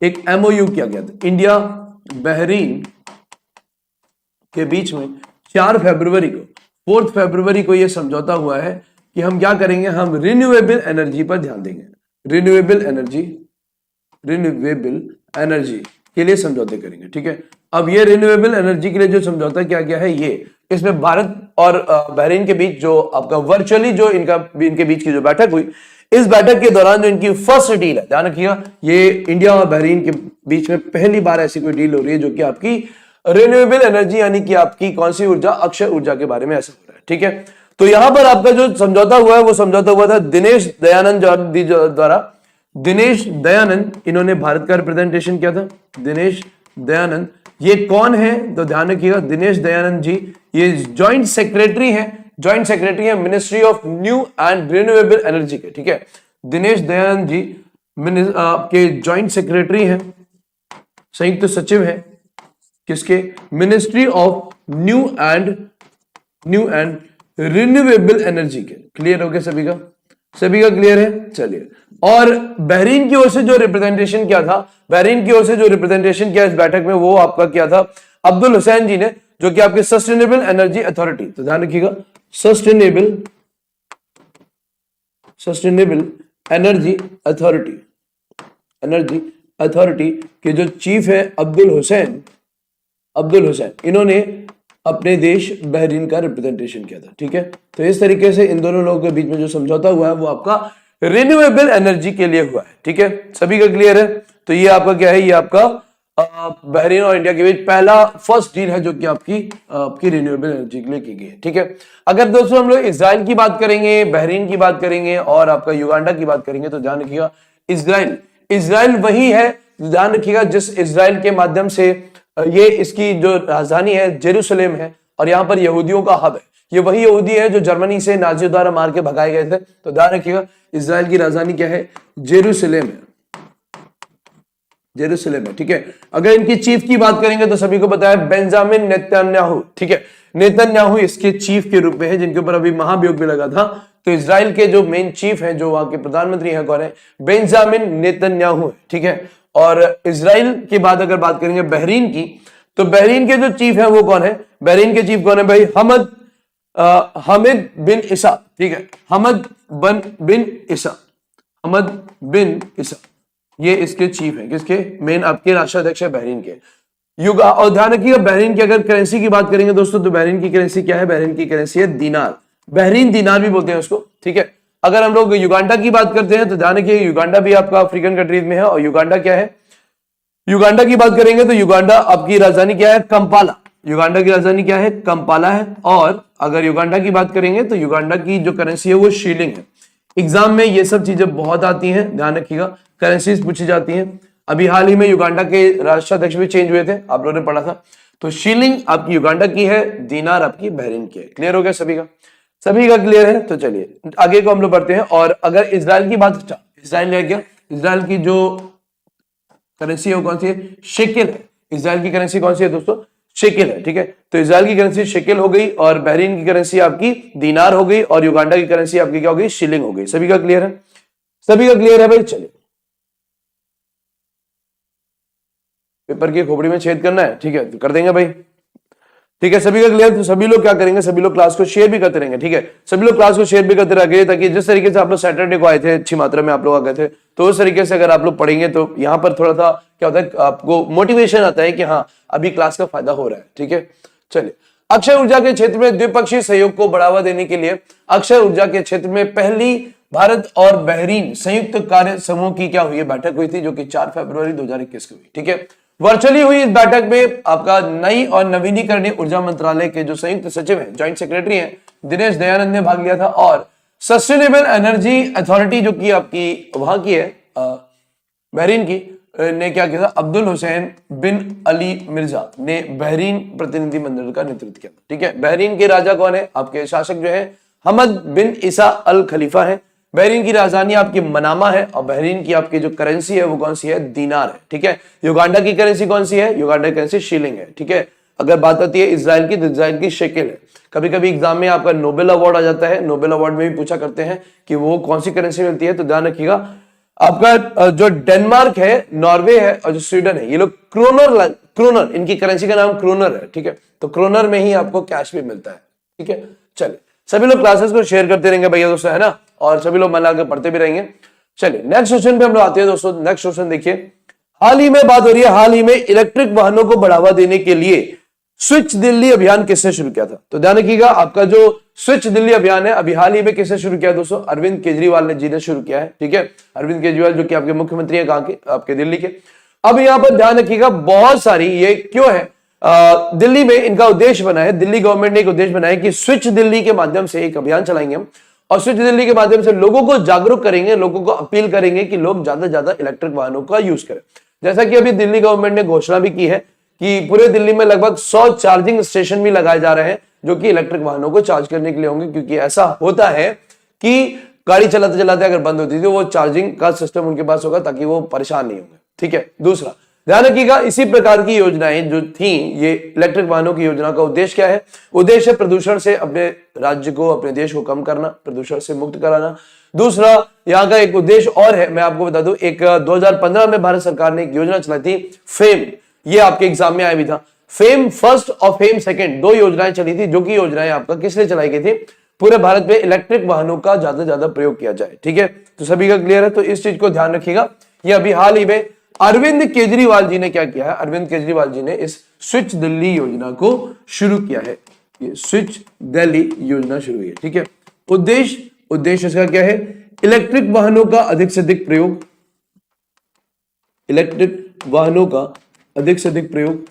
S1: एक एमओयू किया गया था इंडिया बहरीन के बीच में 4 फरवरी को यह समझौता हुआ है कि हम क्या करेंगे? हम रिन्यूएबल एनर्जी पर ध्यान देंगे। रिन्यूएबल एनर्जी के लिए समझौते करेंगे, ठीक है। अब ये रिन्यूएबल एनर्जी के लिए जो समझौता किया गया है, ये इसमें भारत और बहरीन के बीच जो आपका वर्चुअली जो इनके बीच की जो बैठक हुई, इस बैठक के दौरान जो इनकी फर्स्ट डील है, ध्यान रखिएगा ये इंडिया और बहरीन के बीच में पहली बार ऐसी कोई डील हो रही है जो कि आपकी रिन्यूएबल एनर्जी यानी कि आपकी कौन सी ऊर्जा? अक्षय ऊर्जा के बारे में ऐसा हो रहा है, ठीक है। तो यहां पर आपका जो समझौता हुआ है वो समझौता हुआ था दिनेश दयानंद द्वारा। दिनेश दयानंद इन्होंने भारत का रिप्रेजेंटेशन किया था। दिनेश दयानंद ये कौन है? तो ध्यान रखिएगा दिनेश दयानंद जी ये ज्वाइंट सेक्रेटरी हैं ज्वाइंट सेक्रेटरी है ministry of new and renewable energy के, ठीक है। दिनेश दयानंद जी आपके ज्वाइंट सेक्रेटरी हैं, संयुक्त सचिव है किसके, ministry of new and renewable energy के। क्लियर हो गया सभी का, सभी का क्लियर है। चलिए, और बहरीन की ओर से जो रिप्रेजेंटेशन किया था, बहरीन की ओर से जो रिप्रेजेंटेशन किया इस बैठक में, वो आपका किया था अब्दुल हुसैन जी ने, जो कि आपके सस्टेनेबल एनर्जी अथॉरिटी, तो ध्यान रखिएगा सस्टेनेबल एनर्जी अथॉरिटी के जो चीफ है अब्दुल हुसैन, इन्होंने अपने देश बहरीन का रिप्रेजेंटेशन किया था, ठीक है। तो इस तरीके से इन दोनों लोगों के बीच में जो समझौता हुआ है वो आपका रिन्यूएबल एनर्जी के लिए हुआ है, ठीक है। सभी का क्लियर है। तो ये आपका क्या है, ये आपका बहरीन और इंडिया के बीच पहला फर्स्ट डील है जो कि आपकी रिन्यूएबल एनर्जी के लिए की गई है, ठीक है। अगर दोस्तों हम लोग इजराइल की बात करेंगे, बहरीन की बात करेंगे और आपका युगांडा की बात करेंगे, तो ध्यान रखिएगा इजराइल वही है, ध्यान रखिएगा जिस इजराइल के माध्यम से ये इसकी जो राजधानी है जेरूसलेम है और यहाँ पर यहूदियों का हब है। ये वही यहूदी है जो जर्मनी से नाजियों द्वारा मार के भगाए गए थे। तो ध्यान रखिएगा इजराइल की राजधानी क्या है, जेरूसलेम है, ठीक है। अगर इनकी चीफ की बात करेंगे तो सभी को पता है बेंजामिन नेतन्याहू, ठीक है। नेतन्याहू इसके चीफ के रूप में है, जिनके ऊपर अभी महाभियोग भी लगा था। तो इजराइल के जो मेन चीफ हैं, जो वहां के प्रधानमंत्री हैं, कौन है, बेंजामिन नेतन्याहू है, ठीक है। और इजराइल के बाद अगर बात करेंगे बहरीन की, तो बहरीन के जो चीफ है वो कौन है, बहरीन के चीफ कौन है भाई, हमिद बिन इसा, ठीक है। हमद बिन इसा, ये इसके चीफ है, किसके, मेन आपके राष्ट्राध्यक्ष है बहरीन के। और ध्यान रखिएगा बहरीन की अगर करेंसी की बात करेंगे दोस्तों, तो बहरीन की करेंसी क्या है, बहरीन की करेंसी है दीनार, बहरीन दीनार भी बोलते हैं उसको, ठीक है। अगर हम लोग युगांडा की बात करते हैं तो ध्यान रखिए युगांडा भी आपका अफ्रीकन कंट्रीज में है। और युगांडा क्या है, युगांडा की बात करेंगे तो युगांडा आपकी राजधानी क्या है, कंपाला, युगांडा की राजधानी क्या है, कंपाला है। और अगर युगांडा की बात करेंगे तो युगांडा की जो करेंसी है वो शीलिंग है। एग्जाम में ये सब चीजें बहुत आती हैं, ध्यान रखिएगा, करेंसीज पूछी जाती हैं। अभी हाल ही में युगांडा के राष्ट्राध्यक्ष भी चेंज हुए थे, आप लोगों ने पढ़ा था। तो शीलिंग आपकी युगांडा की है, दीनार आपकी बहरीन की है। क्लियर हो गया सभी का, सभी का क्लियर है। तो चलिए आगे को हम लोग बढ़ते हैं। और अगर इजराइल की बात, इजराइल है क्या, इजराइल की जो करेंसी है वो कौन सी है, शेकेल है। इजराइल की करेंसी कौन सी है दोस्तों, शेकेल है, ठीक है। तो इजराइल की करेंसी शेकेल हो गई और बहरीन की करेंसी आपकी दीनार हो गई और युगांडा की करेंसी आपकी क्या हो गई, शीलिंग हो गई। सभी का क्लियर है, सभी का क्लियर है भाई। चलिए पेपर की खोपड़ी में छेद करना है, ठीक है, तो कर देंगे भाई, ठीक है। सभी का क्लियर। तो सभी लोग क्या करेंगे, सभी लोग क्लास को शेयर भी करते रहेंगे, ठीक है। सभी लोग क्लास को शेयर भी करते रहेंगे ताकि जिस तरीके से आप लोग सैटरडे को आए थे, अच्छी मात्रा में आप लोग आ गए थे, तो उस तरीके से अगर आप लोग पढ़ेंगे तो यहाँ पर थोड़ा सा क्या होता है, आपको मोटिवेशन आता है कि हाँ अभी क्लास का फायदा हो रहा है, ठीक है। चलिए, अक्षय ऊर्जा के क्षेत्र में द्विपक्षीय सहयोग को बढ़ावा देने के लिए अक्षय ऊर्जा के क्षेत्र में पहली भारत और बहरीन संयुक्त कार्य समूह की क्या हुई है, बैठक हुई थी, जो कि 4 फरवरी 2021 को हुई, ठीक है। वर्चुअली हुई इस बैठक में आपका नई और नवीनीकरणीय ऊर्जा मंत्रालय के जो संयुक्त सचिव हैं, ज्वाइंट सेक्रेटरी हैं, दिनेश दयानंद ने भाग लिया था। और सस्टेनेबल एनर्जी अथॉरिटी जो कि आपकी वहां की है बहरीन की, ने क्या किया था, अब्दुल हुसैन बिन अली मिर्जा ने बहरीन प्रतिनिधि मंडल का नेतृत्व किया, ठीक है। बहरीन के राजा कौन है, आपके शासक जो है हमद बिन ईसा अल खलीफा है। बहरीन की राजधानी आपकी मनामा है और बहरीन की आपकी जो करेंसी है वो कौन सी है, दीनार है, ठीक है। युगांडा की करेंसी कौन सी है, युगांडा की करेंसी शीलिंग है, ठीक है। अगर बात आती है इजराइल की, तो इजराइल की शेकेल है। कभी कभी एग्जाम में आपका नोबेल अवार्ड आ जाता है, नोबेल अवार्ड में भी पूछा करते हैं कि वो कौन सी करेंसी मिलती है, तो ध्यान रखिएगा आपका जो डेनमार्क है, नॉर्वे है और जो स्वीडन है, ये लोग क्रोनर, इनकी करेंसी का नाम क्रोनर है, ठीक है। तो क्रोनर में ही आपको कैश भी मिलता है, ठीक है। चलिए सभी लोग क्लासेस को शेयर करते रहेंगे भैया दोस्तों, है ना, और सभी लोग मन लगा के पढ़ते भी रहेंगे। चलिए नेक्स्ट क्वेश्चन पे हम लोग आते हैं दोस्तों। नेक्स्ट क्वेश्चन देखिए, हाल ही में बात हो रही है, हाल ही में इलेक्ट्रिक वाहनों को बढ़ावा देने के लिए स्विच दिल्ली अभियान किसने शुरू किया था, तो ध्यान रखिएगा आपका जो स्विच दिल्ली अभियान है अभी हाल ही में किसने शुरू किया दोस्तों, अरविंद केजरीवाल जी ने शुरू किया है, ठीक है। अरविंद केजरीवाल जो कि आपके मुख्यमंत्री हैं, कहां के, आपके दिल्ली के। अब यहाँ पर ध्यान रखिएगा बहुत सारी, ये क्यों है, दिल्ली में इनका उद्देश्य बना है, दिल्ली गवर्नमेंट ने एक उद्देश्य बनाया कि स्विच दिल्ली के माध्यम से एक अभियान चलाएंगे हम, और स्विच दिल्ली के माध्यम से लोगों को जागरूक करेंगे, लोगों को अपील करेंगे कि लोग ज्यादा से ज्यादा इलेक्ट्रिक वाहनों का यूज करें। जैसा कि अभी दिल्ली गवर्नमेंट ने घोषणा भी की है कि पूरे दिल्ली में लगभग 100 चार्जिंग स्टेशन भी लगाए जा रहे हैं, जो कि इलेक्ट्रिक वाहनों को चार्ज करने के लिए होंगे, क्योंकि ऐसा होता है कि गाड़ी चलाते चलाते अगर बंद होती थी वो चार्जिंग का सिस्टम उनके पास होगा ताकि वो परेशान नहीं होंगे। ठीक है। दूसरा, ध्यान रखिएगा, इसी प्रकार की योजनाएं जो थी, ये इलेक्ट्रिक वाहनों की योजना का उद्देश्य क्या है? उद्देश्य प्रदूषण से अपने राज्य को, अपने देश को कम करना, प्रदूषण से मुक्त कराना। दूसरा, यहाँ का एक उद्देश्य और है, मैं आपको बता दूं, एक 2015 में भारत सरकार ने एक योजना चलाई थी, फेम। ये आपके एग्जाम में आया भी था। फेम फर्स्ट और फेम सेकंड, दो योजनाएं चली थी, जो कि योजनाएं आपका किस लिए चलाई गई थी? पूरे भारत में इलेक्ट्रिक वाहनों का ज्यादा से ज्यादा प्रयोग किया जाए। ठीक है, तो सभी का क्लियर है? तो इस चीज को ध्यान रखिएगा। ये अभी हाल ही में अरविंद केजरीवाल जी ने क्या किया है? अरविंद केजरीवाल जी ने इस स्विच दिल्ली योजना को शुरू किया है। ये स्विच दिल्ली योजना शुरू हुई है। ठीक है। उद्देश्य इसका क्या है? इलेक्ट्रिक वाहनों का अधिक से अधिक प्रयोग, इलेक्ट्रिक वाहनों का अधिक से अधिक प्रयोग।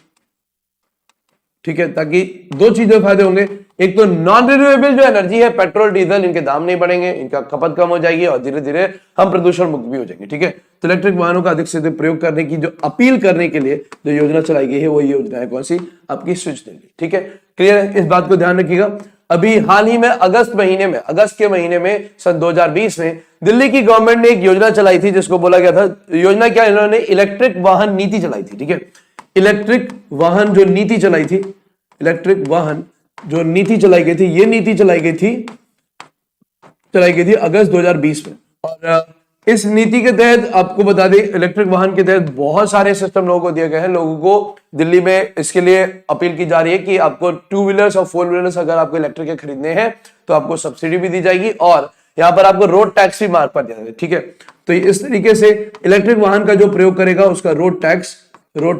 S1: ठीक है, ताकि दो चीजों फायदे होंगे। एक तो नॉन रिन्यूएबल जो एनर्जी है, पेट्रोल डीजल, इनके दाम नहीं बढ़ेंगे, इनका खपत कम हो जाएगी और धीरे धीरे हम प्रदूषण मुक्त भी हो जाएंगे। ठीक है, तो इलेक्ट्रिक वाहनों का अधिक से अधिक प्रयोग करने की जो अपील करने के लिए जो योजना चलाई गई है, वो योजना है कौन सी? आपकी स्विच दिल्ली। ठीक है, क्लियर है? इस बात को ध्यान रखिएगा। अभी हाल ही में अगस्त के महीने में सन 2020 में दिल्ली की गवर्नमेंट ने एक योजना चलाई थी, जिसको बोला गया था, योजना क्या, इन्होंने इलेक्ट्रिक वाहन नीति चलाई थी। ठीक है, इलेक्ट्रिक वाहन जो नीति चलाई थी, इलेक्ट्रिक वाहन जो नीति चलाई गई थी, ये नीति चलाई गई थी अगस्त 2020 में। और इस नीति के तहत आपको बता दें, इलेक्ट्रिक वाहन के तहत बहुत सारे सिस्टम लोगों को दिए गए हैं। लोगों को दिल्ली में इसके लिए अपील की जा रही है कि आपको 2 व्हीलर्स और 4 व्हीलर्स अगर आपको इलेक्ट्रिक के खरीदने हैं तो आपको सब्सिडी भी दी जाएगी और यहाँ पर आपको रोड टैक्स भी मार्क पर दिया जाएगा। ठीक है, तो इस तरीके से इलेक्ट्रिक वाहन का जो प्रयोग करेगा उसका रोड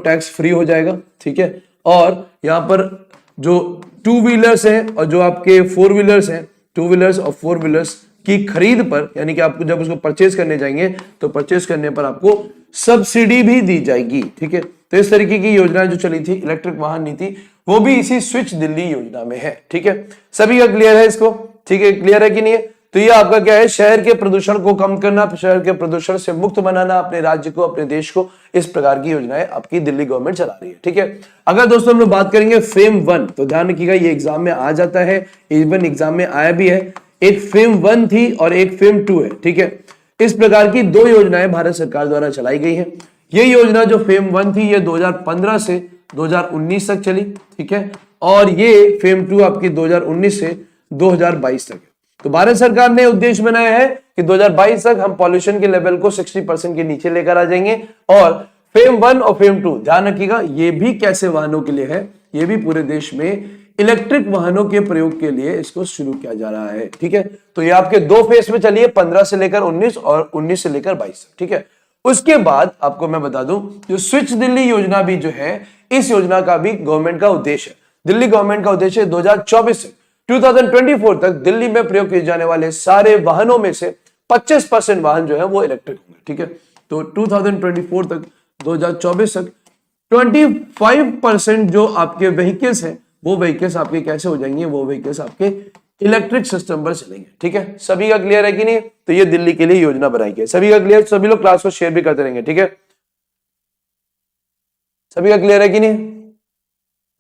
S1: टैक्स फ्री हो जाएगा। ठीक है, और यहाँ पर जो 2 व्हीलर्स हैं और जो आपके 4 व्हीलर्स हैं, 2 व्हीलर्स और 4 व्हीलर्स की खरीद पर, यानी कि आपको जब उसको परचेज करने जाएंगे तो परचेज करने पर आपको सब्सिडी भी दी जाएगी। ठीक है, तो इस तरीके की योजना जो चली थी इलेक्ट्रिक वाहन नीति, वो भी इसी स्विच दिल्ली योजना में है। ठीक है, सभी का क्लियर है इसको? ठीक है, क्लियर है कि नहीं है? तो ये आपका क्या है? शहर के प्रदूषण को कम करना, शहर के प्रदूषण से मुक्त बनाना, अपने राज्य को, अपने देश को, इस प्रकार की योजनाएं आपकी दिल्ली गवर्नमेंट चला रही है। ठीक है, अगर दोस्तों हम लोग बात करेंगे फेम 1, तो ध्यान रखिएगा ये एग्जाम में आ जाता है, इवन एग्जाम में आया भी है। एक फेम 1 थी और एक फेम 2 है। ठीक है, इस प्रकार की दो योजनाएं भारत सरकार द्वारा चलाई गई है। ये योजना जो फेम 1 थी, ये 2015 से 2019 तक चली। ठीक है, और ये फेम 2 आपकी 2019 से 2022 तक है। तो भारत सरकार ने उद्देश्य बनाया है कि 2022 तक हम पॉल्यूशन के लेवल को 60% के नीचे लेकर आ जाएंगे। और फेम 1 और फेम 2 ध्यान रखिएगा, ये भी कैसे वाहनों के लिए है? ये भी पूरे देश में इलेक्ट्रिक वाहनों के प्रयोग के लिए इसको शुरू किया जा रहा है। ठीक है, तो ये आपके दो फेज में चलिए, 15 से लेकर 19 और 19 से लेकर 22। ठीक है, उसके बाद आपको मैं बता दूं, जो स्विच दिल्ली योजना भी जो है, इस योजना का भी गवर्नमेंट का उद्देश्य है, दिल्ली गवर्नमेंट का उद्देश्य है 2024 से 2024 तक दिल्ली में प्रयोग किए जाने वाले सारे वाहनों में से 25% वाहन जो है वो इलेक्ट्रिक होंगे। ठीक है, तो 2024 तक, 2024 तक 25% जो आपके व्हीकल्स हैं, वो व्हीकल्स आपके कैसे हो जाएंगे? वो व्हीकल्स आपके इलेक्ट्रिक सिस्टम पर चलेंगे। ठीक है, सभी का क्लियर है कि नहीं? तो ये दिल्ली के लिए योजना बनाई गई है। सभी का क्लियर? सभी लोग क्लास को शेयर भी करते रहेंगे। ठीक है, सभी का क्लियर है कि नहीं?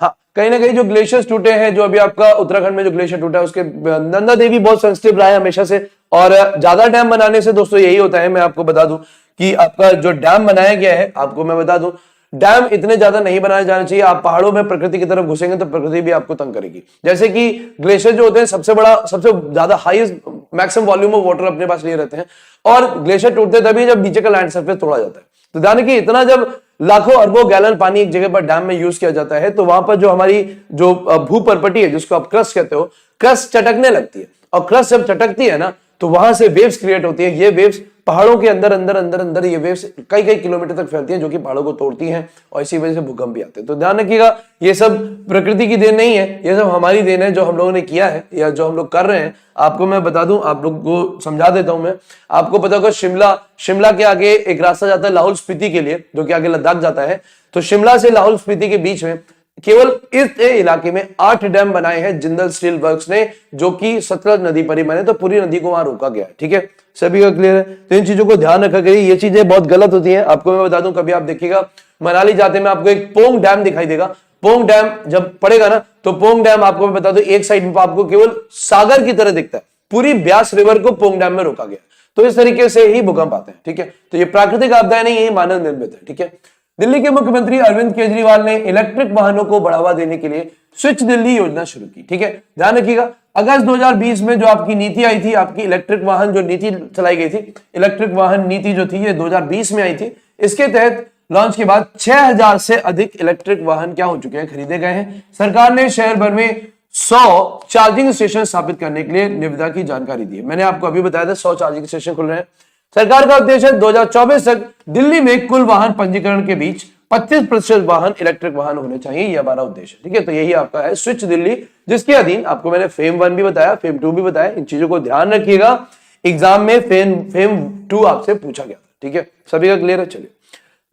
S1: हाँ, कहीं ना कहीं जो ग्लेशियर्स टूटे हैं, जो अभी आपका उत्तराखंड में जो ग्लेशियर टूटा है, उसके नंदा देवी बहुत सेंसिटिव रहा है हमेशा से। और ज्यादा डैम बनाने से दोस्तों यही होता है, मैं आपको बता दूं कि आपका जो डैम बनाया गया है, आपको मैं बता दूं, डैम इतने ज्यादा नहीं बनाए जाने चाहिए। आप पहाड़ों में प्रकृति की तरफ घुसेंगे तो प्रकृति भी आपको तंग करेगी। जैसे कि ग्लेशियर जो होते हैं, सबसे ज्यादा highest maximum volume of water अपने पास लिए रहते हैं, और ग्लेशियर टूटते तभी जब नीचे का लैंड सरफेस तोड़ा जाता है। तो ध्यान रखिए, इतना जब लाखों अरबों गैलन पानी एक जगह पर डैम में यूज किया जाता है, तो वहां पर जो हमारी जो भूपर्पटी है, जिसको आप क्रस्ट कहते हो, क्रस्ट चटकने लगती है। और क्रस्ट जब चटकती है ना, तो वहां से वेव्स क्रिएट होती है। ये वेव्स पहाड़ों के अंदर अंदर अंदर अंदर ये वेव्स कई कई किलोमीटर तक फैलती हैं, जो कि पहाड़ों को तोड़ती हैं, और इसी वजह से भूकंप भी आते हैं। तो ध्यान रखिएगा, ये सब प्रकृति की देन नहीं है, ये सब हमारी देन है, जो हम लोगों ने किया है या जो हम लोग कर रहे हैं। आपको मैं बता दूं, आप लोग को समझा देता हूं मैं। आपको पता होगा, शिमला के आगे एक रास्ता जाता है लाहौल स्पीति के लिए, जो कि आगे लद्दाख जाता है। तो शिमला से लाहौल स्पीति के बीच में केवल इस इलाके में 8 डैम बनाए हैं जिंदल स्टील वर्क्स ने, जो कि सतलज नदी पर ही बने, तो पूरी नदी को वहां रोका गया है। ठीक है, सभी का क्लियर है? तो इन चीजों को ध्यान रखा करिए, ये चीजें बहुत गलत होती हैं। आपको मैं बता दूं, कभी आप देखिएगा मनाली जाते में आपको एक पोंग डैम दिखाई देगा। पोंग डैम जब पड़ेगा ना, तो पोंग डैम आपको मैं बता दूं एक साइड में आपको केवल सागर की तरह दिखता है, पूरी ब्यास रिवर को पोंग डैम में रोका गया। तो इस तरीके से ही भूकंप आते हैं, ठीक है। तो ये प्राकृतिक आपदाएं नहीं, ये मानव निर्मित है, ठीक है। दिल्ली के मुख्यमंत्री अरविंद केजरीवाल ने इलेक्ट्रिक वाहनों को बढ़ावा देने के लिए स्विच दिल्ली योजना शुरू की, ठीक है। ध्यान रखिएगा, अगस्त 2020 में जो आपकी नीति आई थी, आपकी इलेक्ट्रिक वाहन जो नीति चलाई गई थी, इलेक्ट्रिक वाहन नीति जो थी ये 2020 में आई थी। इसके तहत लॉन्च के बाद 6000 से अधिक इलेक्ट्रिक वाहन क्या हो चुके हैं, खरीदे गए हैं। सरकार ने शहर भर में 100 चार्जिंग स्टेशन स्थापित करने के लिए निविदा की जानकारी दी है। मैंने आपको अभी बताया था 100 चार्जिंग स्टेशन खुल रहे हैं। सरकार का उद्देश्य 2024 तक दिल्ली में कुल वाहन पंजीकरण के बीच 25% वाहन इलेक्ट्रिक वाहन होने चाहिए, यह हमारा उद्देश्य, ठीक है। तो यही आपका है स्विच दिल्ली, जिसके अधीन आपको मैंने फेम 1 भी बताया, फेम 2 भी बताया। इन चीजों को ध्यान रखिएगा, एग्जाम में फेम 2 आपसे पूछा गया था, ठीक है। सभी का क्लियर है? चलिए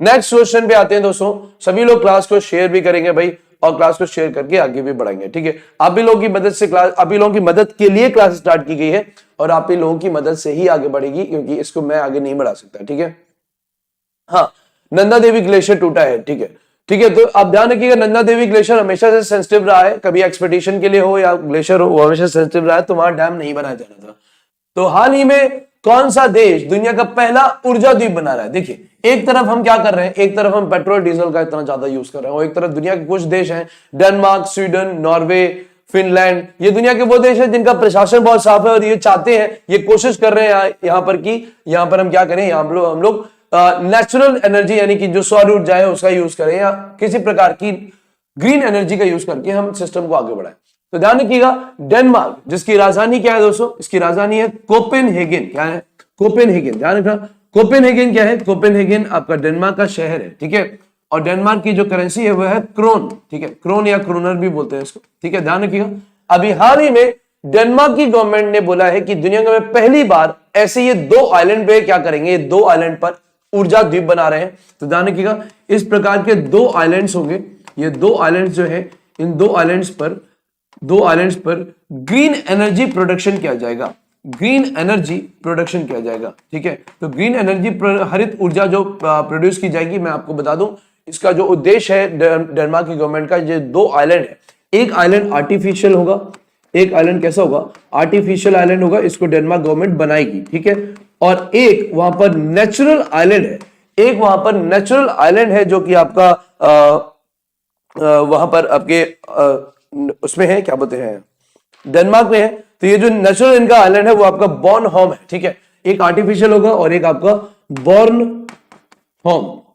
S1: नेक्स्ट क्वेश्चन पे आते हैं दोस्तों। सभी लोग क्लास को शेयर भी करेंगे भाई, और क्लास को शेयर करके आगे भी बढ़ाएंगे, ठीक है। आप भी लोगों की मदद से क्लास, आप भी लोगों की मदद के लिए क्लास स्टार्ट की गई है, और आप ही लोगों की मदद से ही आगे बढ़ेगी, क्योंकि इसको मैं आगे नहीं बढ़ा सकता, ठीक है। हाँ, नंदा देवी ग्लेशियर टूटा है, ठीक है, ठीक है। तो आप ध्यान रखिएगा, नंदा देवी ग्लेशियर हमेशा से सेंसिटिव रहा है, कभी एक्सपेडिशन के लिए हो या ग्लेशियर हो, वो हमेशा सेंसिटिव रहा है, तो वहां डैम नहीं बनाया जाना था। तो हाल ही में कौन सा देश दुनिया का पहला ऊर्जा द्वीप बना रहा है? देखिए, एक तरफ हम क्या कर रहे हैं, एक तरफ हम पेट्रोल डीजल का इतना ज्यादा यूज कर रहे हैं, और एक तरफ दुनिया के कुछ देश हैं, डेनमार्क, स्वीडन, नॉर्वे, फिनलैंड, ये दुनिया के वो देश हैं जिनका प्रशासन बहुत साफ है, और ये चाहते हैं, ये कोशिश कर रहे हैं यहाँ पर कि यहाँ पर हम क्या करें, हम लोग नेचुरल एनर्जी यानी कि जो सौर ऊर्जा है उसका यूज करें, या किसी प्रकार की ग्रीन एनर्जी का यूज करके हम सिस्टम को आगे बढ़ाएं। तो ध्यान रखिएगा, डेनमार्क, जिसकी राजधानी क्या है दोस्तों, इसकी राजधानी है कोपेनहेगन। क्या है? कोपेनहेगन। ध्यान रखना, कोपेनहेगन क्या है? कोपेनहेगन आपका डेनमार्क का शहर है, ठीक है। और डेनमार्क की जो करेंसी है वो है क्रोन, ठीक है, क्रोन या क्रोनर भी बोलते हैं इसको, ठीक है। ध्यान रखिएगा, अभी हाल ही में डेनमार्क की गवर्नमेंट ने बोला है कि दुनिया में पहली बार ऐसे ये 2 आइलैंड पे क्या करेंगे, ये 2 आइलैंड पर ऊर्जा द्वीप बना रहे हैं। तो ध्यान रखिएगा, इस प्रकार के 2 आइलैंड्स होंगे, ये 2 आइलैंड्स जो है, इन 2 आइलैंड्स पर ग्रीन एनर्जी प्रोडक्शन किया जाएगा, ग्रीन एनर्जी प्रोडक्शन किया जाएगा, ठीक है। तो ग्रीन एनर्जी हरित ऊर्जा जो प्रोड्यूस की जाएगी, मैं आपको बता दूं इसका जो उद्देश्य है डेनमार्क की गवर्नमेंट का, ये 2 आइलैंड है, एक आइलैंड आर्टिफिशियल होगा, एक आइलैंड कैसा होगा, आर्टिफिशियल आइलैंड होगा, इसको डेनमार्क गवर्नमेंट बनाएगी, ठीक है। और एक वहां पर नेचुरल आइलैंड है, एक वहां पर नेचुरल आइलैंड है जो कि आपका वहां पर आपके उसमें है, क्या बोलते हैं, डेनमार्क में है। तो ये जो नेचुरल इनका आइलैंड है वो आपका बॉर्न होम है, ठीक है। एक आर्टिफिशियल होगा और एक आपका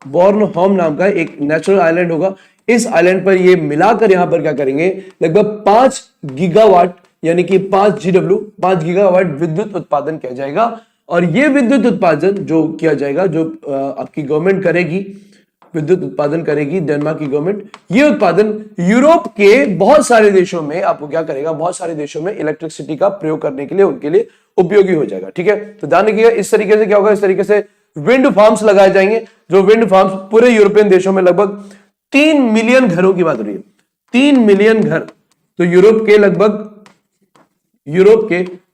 S1: बॉर्न होम नाम का एक नेचुरल आइलैंड होगा। इस आइलैंड पर ये मिलाकर यहां पर क्या करेंगे, लगभग 5 गीगावाट यानी कि 5 गीगावाट विद्युत उत्पादन किया जाएगा। और ये विद्युत उत्पादन जो किया जाएगा, जो आपकी गवर्नमेंट करेगी, विद्युत उत्पादन करेगी डेनमार्क की गवर्नमेंट, ये उत्पादन यूरोप के बहुत सारे देशों में आपको क्या करेगा, बहुत सारे देशों में इलेक्ट्रिसिटी का प्रयोग करने के लिए, उनके लिए उपयोगी हो जाएगा, ठीक है। तो ध्यान रखिएगा, इस तरीके से क्या होगा, इस तरीके से विंड फार्म्स लगाए जाएंगे, जो विंड फार्म्स पूरे यूरोपियन देशों में लगभग 3 मिलियन घरों की बात हो रही है, 3 मिलियन घर। तो यूरोप के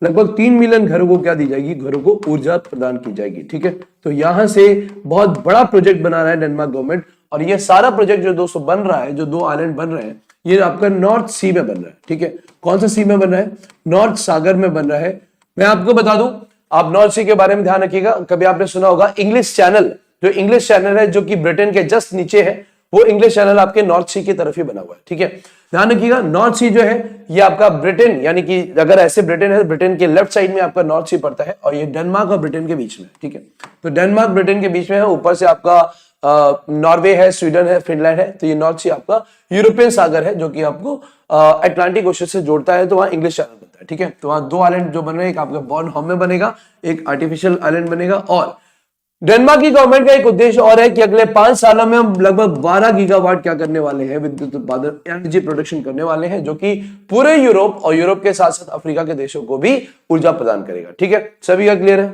S1: लगभग 3 मिलियन घरों को क्या दी जाएगी, घरों को ऊर्जा प्रदान की जाएगी, ठीक है। तो यहां से बहुत बड़ा प्रोजेक्ट बना रहा है डेनमार्क गवर्नमेंट, और ये सारा प्रोजेक्ट जो दोस्तों बन रहा है, जो 2 आइलैंड बन रहे हैं, ये आपका नॉर्थ सी में बन रहा है, ठीक है। कौन सा सी में बन रहा है? नॉर्थ सागर में बन रहा है। मैं आपको बता दूं, आप नॉर्थ सी के बारे में ध्यान रखिएगा, कभी आपने सुना होगा इंग्लिश चैनल, जो इंग्लिश चैनल है जो कि ब्रिटेन के जस्ट नीचे है, वो इंग्लिश चैनल आपके नॉर्थ सी की तरफ ही बना हुआ है, ठीक है। ध्यान रखिएगा, नॉर्थ सी जो है ये आपका ब्रिटेन, यानी कि अगर ऐसे ब्रिटेन है, ब्रिटेन के लेफ्ट साइड में आपका नॉर्थ सी पड़ता है, और ये डेनमार्क और ब्रिटेन के बीच में, ठीक है। तो डेनमार्क ब्रिटेन के बीच में है, ऊपर से आपका नॉर्वे है, स्वीडन है, फिनलैंड है। तो ये नॉर्थ सी आपका यूरोपियन सागर है, जो कि आपको अटलांटिक ओशन से जोड़ता है, तो वहां इंग्लिश चैनल बनता है, ठीक है। तो वहां 2 आइलैंड जो बन रहे हैं, एक आपका बॉर्न होम में बनेगा, एक आर्टिफिशियल आइलैंड बनेगा। और डेनमार्क की गवर्नमेंट का एक उद्देश्य और है कि अगले 5 सालों में हम लगभग 12 गीगावाट क्या करने वाले हैं, विद्युत उत्पादन, एनर्जी प्रोडक्शन करने वाले हैं, जो कि पूरे यूरोप और यूरोप के साथ साथ अफ्रीका के देशों को भी ऊर्जा प्रदान करेगा, ठीक है। सभी का क्लियर है?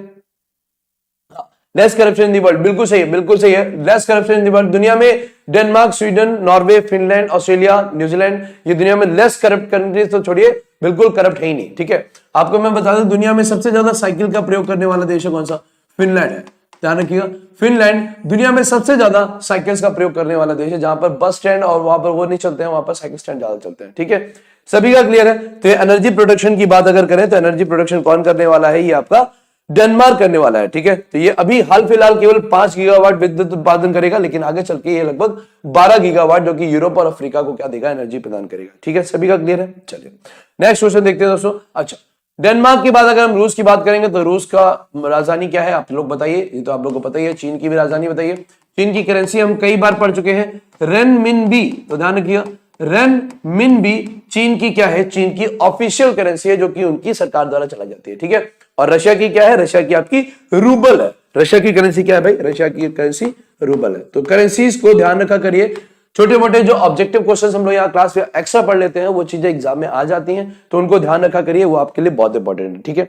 S1: Less corruption in the world, बिल्कुल सही है, बिल्कुल सही है। Less corruption in the world, दुनिया में Denmark, Sweden, Norway, Finland, Australia, New Zealand, ये दुनिया में लेस करप्ट कंट्रीज तो छोड़िए, बिल्कुल करप्ट है ही नहीं, ठीक है। आपको मैं बता दूं, दुनिया में सबसे ज्यादा साइकिल का प्रयोग करने वाला देश है कौन सा? फिनलैंड है। ध्यान रखिएगा। फिनलैंड दुनिया में सबसे ज्यादा साइकिल्स का प्रयोग करने वाला देश है, जहां पर बस स्टैंड और वहां पर वो नहीं चलते हैं, वहां पर साइकिल स्टैंड ज्यादा चलते हैं। ठीक है, सभी का क्लियर है। तो एनर्जी प्रोडक्शन की बात अगर करें तो एनर्जी प्रोडक्शन कौन करने वाला है, ये आपका डेनमार्क करने वाला है। ठीक है, तो ये अभी हाल फिलहाल केवल 5 गीगावाट विद्युत उत्पादन करेगा, लेकिन आगे चल के ये लगभग 12 गीगावाट जो कि यूरोप और अफ्रीका को क्या देगा, एनर्जी प्रदान करेगा। ठीक है, सभी का क्लियर है। चलिए नेक्स्ट क्वेश्चन देखते हैं दोस्तों। अच्छा, डेनमार्क के बाद अगर हम रूस की बात करेंगे तो रूस का राजधानी क्या है, आप लोग बताइए। ये तो आप लोग को पता ही है। चीन की भी राजधानी बताइए। चीन की करेंसी हम कई बार पढ़ चुके हैं, रेनमिनबी। तो ध्यान रखिएगा, रेनमिनबी चीन की क्या है, चीन की ऑफिशियल करेंसी है, जो कि उनकी सरकार द्वारा चलाई जाती है। ठीक है, और रशिया की क्या है, रशिया की आपकी रूबल है। रशिया की करेंसी क्या है भाई, रशिया की करेंसी रूबल है। तो करेंसीज को ध्यान रखा करिए। छोटे मोटे जो ऑब्जेक्टिव क्वेश्चंस हम लोग यहाँ क्लास में एक्स्ट्रा पढ़ लेते हैं, वो चीजें एग्जाम में आ जाती हैं, तो उनको ध्यान रखा करिए, वो आपके लिए बहुत इंपॉर्टेंट है। ठीक है,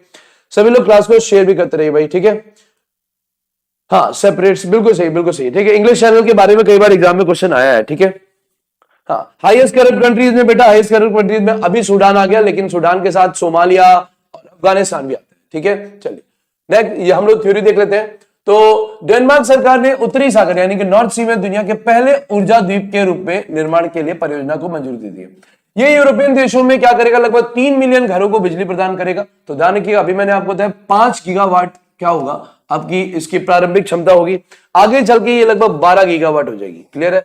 S1: सभी लोग क्लास को शेयर भी करते रहिए भाई। ठीक है, हाँ सेपरेट, बिल्कुल सही, बिल्कुल सही। ठीक है, इंग्लिश चैनल के बारे में कई बार एग्जाम में क्वेश्चन आया है। ठीक है, हाँ हाईएस्ट करप्ट कंट्रीज में बेटा, हाईएस्ट करप्ट कंट्रीज में अभी सूडान आ गया, लेकिन सूडान के साथ सोमालिया और अफगानिस्तान भी आते हैं। ठीक है, चलिए नेक्स्ट ये हम लोग थ्योरी देख लेते हैं। तो डेनमार्क सरकार ने उत्तरी सागर यानी कि नॉर्थ सी में दुनिया के पहले ऊर्जा द्वीप के रूप में निर्माण के लिए परियोजना को मंजूरी दी थी। ये यूरोपियन देशों में क्या करेगा, लगभग 3 मिलियन घरों को बिजली प्रदान करेगा। तो ध्यान रखिएगा, अभी मैंने आपको बताया 5 गीगावाट क्या होगा आपकी इसकी प्रारंभिक क्षमता होगी, आगे चल के ये लगभग 12 गीगावाट हो जाएगी। क्लियर है।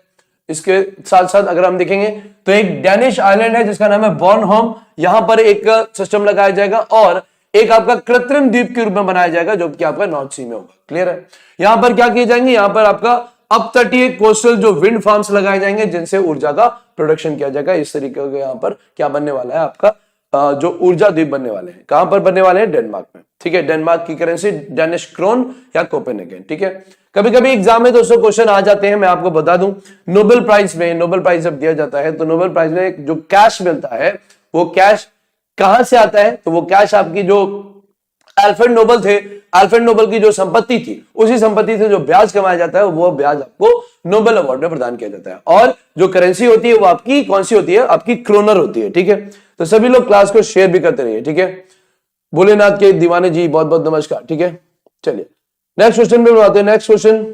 S1: इसके साथ साथ अगर हम देखेंगे तो एक डेनिश आइलैंड है जिसका नाम है बॉर्नहोम, यहां पर एक सिस्टम लगाया जाएगा और एक आपका कृत्रिम द्वीप के रूप में बनाया जाएगा, जो कि आपका नॉर्थ सी में होगा। क्लियर है। यहां पर क्या किए जाएंगे, यहां पर आपका अपतटीय कोस्टल जो विंड फार्म्स लगाए जाएंगे, जिनसे ऊर्जा का प्रोडक्शन किया जाएगा। इस तरीके का यहां पर क्या बनने वाला है, आपका जो ऊर्जा द्वीप बनने वाले हैं। कहां पर बनने वाले हैं, डेनमार्क में। ठीक है, डेनमार्क की करेंसी डेनिश क्रोन या कोपेनहेगन। ठीक है, कभी कभी एग्जाम में दोस्तों क्वेश्चन आ जाते हैं, मैं आपको बता दूं, नोबेल प्राइज में, नोबेल प्राइज जब दिया जाता है तो नोबेल प्राइज में जो कैश मिलता है, वो कैश कहां से आता है, तो वो कैश आपकी जो अल्फ्रेड नोबेल थे, अल्फ्रेड नोबेल की जो संपत्ति थी, उसी संपत्ति से जो ब्याज कमाया जाता है, वो ब्याज आपको नोबेल अवार्ड में प्रदान किया जाता है। और जो करेंसी होती है वो आपकी कौन सी होती है, आपकी क्रोनर होती है। ठीक है, तो सभी लोग क्लास को शेयर भी करते रहिए। ठीक है, भोलेनाथ के दीवाने जी बहुत बहुत नमस्कार। ठीक है, चलिए नेक्स्ट क्वेश्चन में बढ़ाते हैं। नेक्स्ट क्वेश्चन,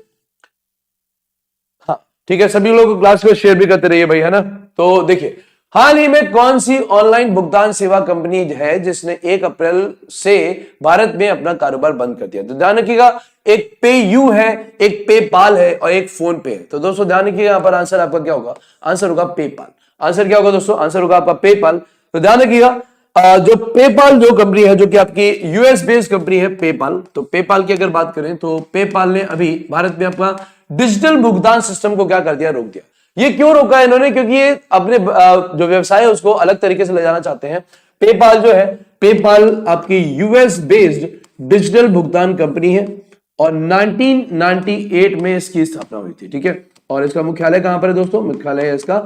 S1: हाँ ठीक है, सभी लोग क्लास को शेयर भी करते रहिए भाई, है ना। तो देखिए, हाल ही में कौन सी ऑनलाइन भुगतान सेवा कंपनी है जिसने 1 अप्रैल से भारत में अपना कारोबार बंद कर दिया। तो ध्यान रखिएगा, एक पेयू है, एक पेपाल है और एक फोन पे है। तो दोस्तों ध्यान रखिएगा, यहां पर आंसर आपका क्या होगा, आंसर होगा पेपाल। आंसर क्या होगा दोस्तों, आंसर होगा आपका पेपाल। तो ध्यान रखिएगा, जो पेपाल जो कंपनी है, जो कि आपकी यूएस बेस्ड कंपनी है पेपाल, तो पेपाल की अगर बात करें तो पेपाल ने अभी भारत में अपना डिजिटल भुगतान सिस्टम को क्या कर दिया, रोक दिया। ये क्यों रोका है इन्होंने, क्योंकि ये अपने जो व्यवसाय है उसको अलग तरीके से ले जाना चाहते हैं। पेपाल जो है, पेपाल आपकी यूएस बेस्ड डिजिटल भुगतान कंपनी है और 1998 में इसकी स्थापना हुई थी। ठीक है, और इसका मुख्यालय कहां पर है दोस्तों, मुख्यालय है इसका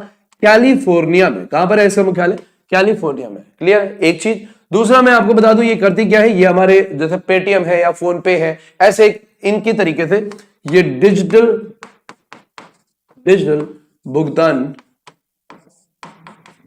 S1: कैलिफोर्निया में। कहां पर है इसका मुख्यालय, कैलिफोर्निया में। क्लियर है, एक चीज। दूसरा मैं आपको बता दूं, ये करती क्या है, ये हमारे जैसे पेटीएम है या फोन पे है, ऐसे इनकी तरीके से ये डिजिटल भुगतान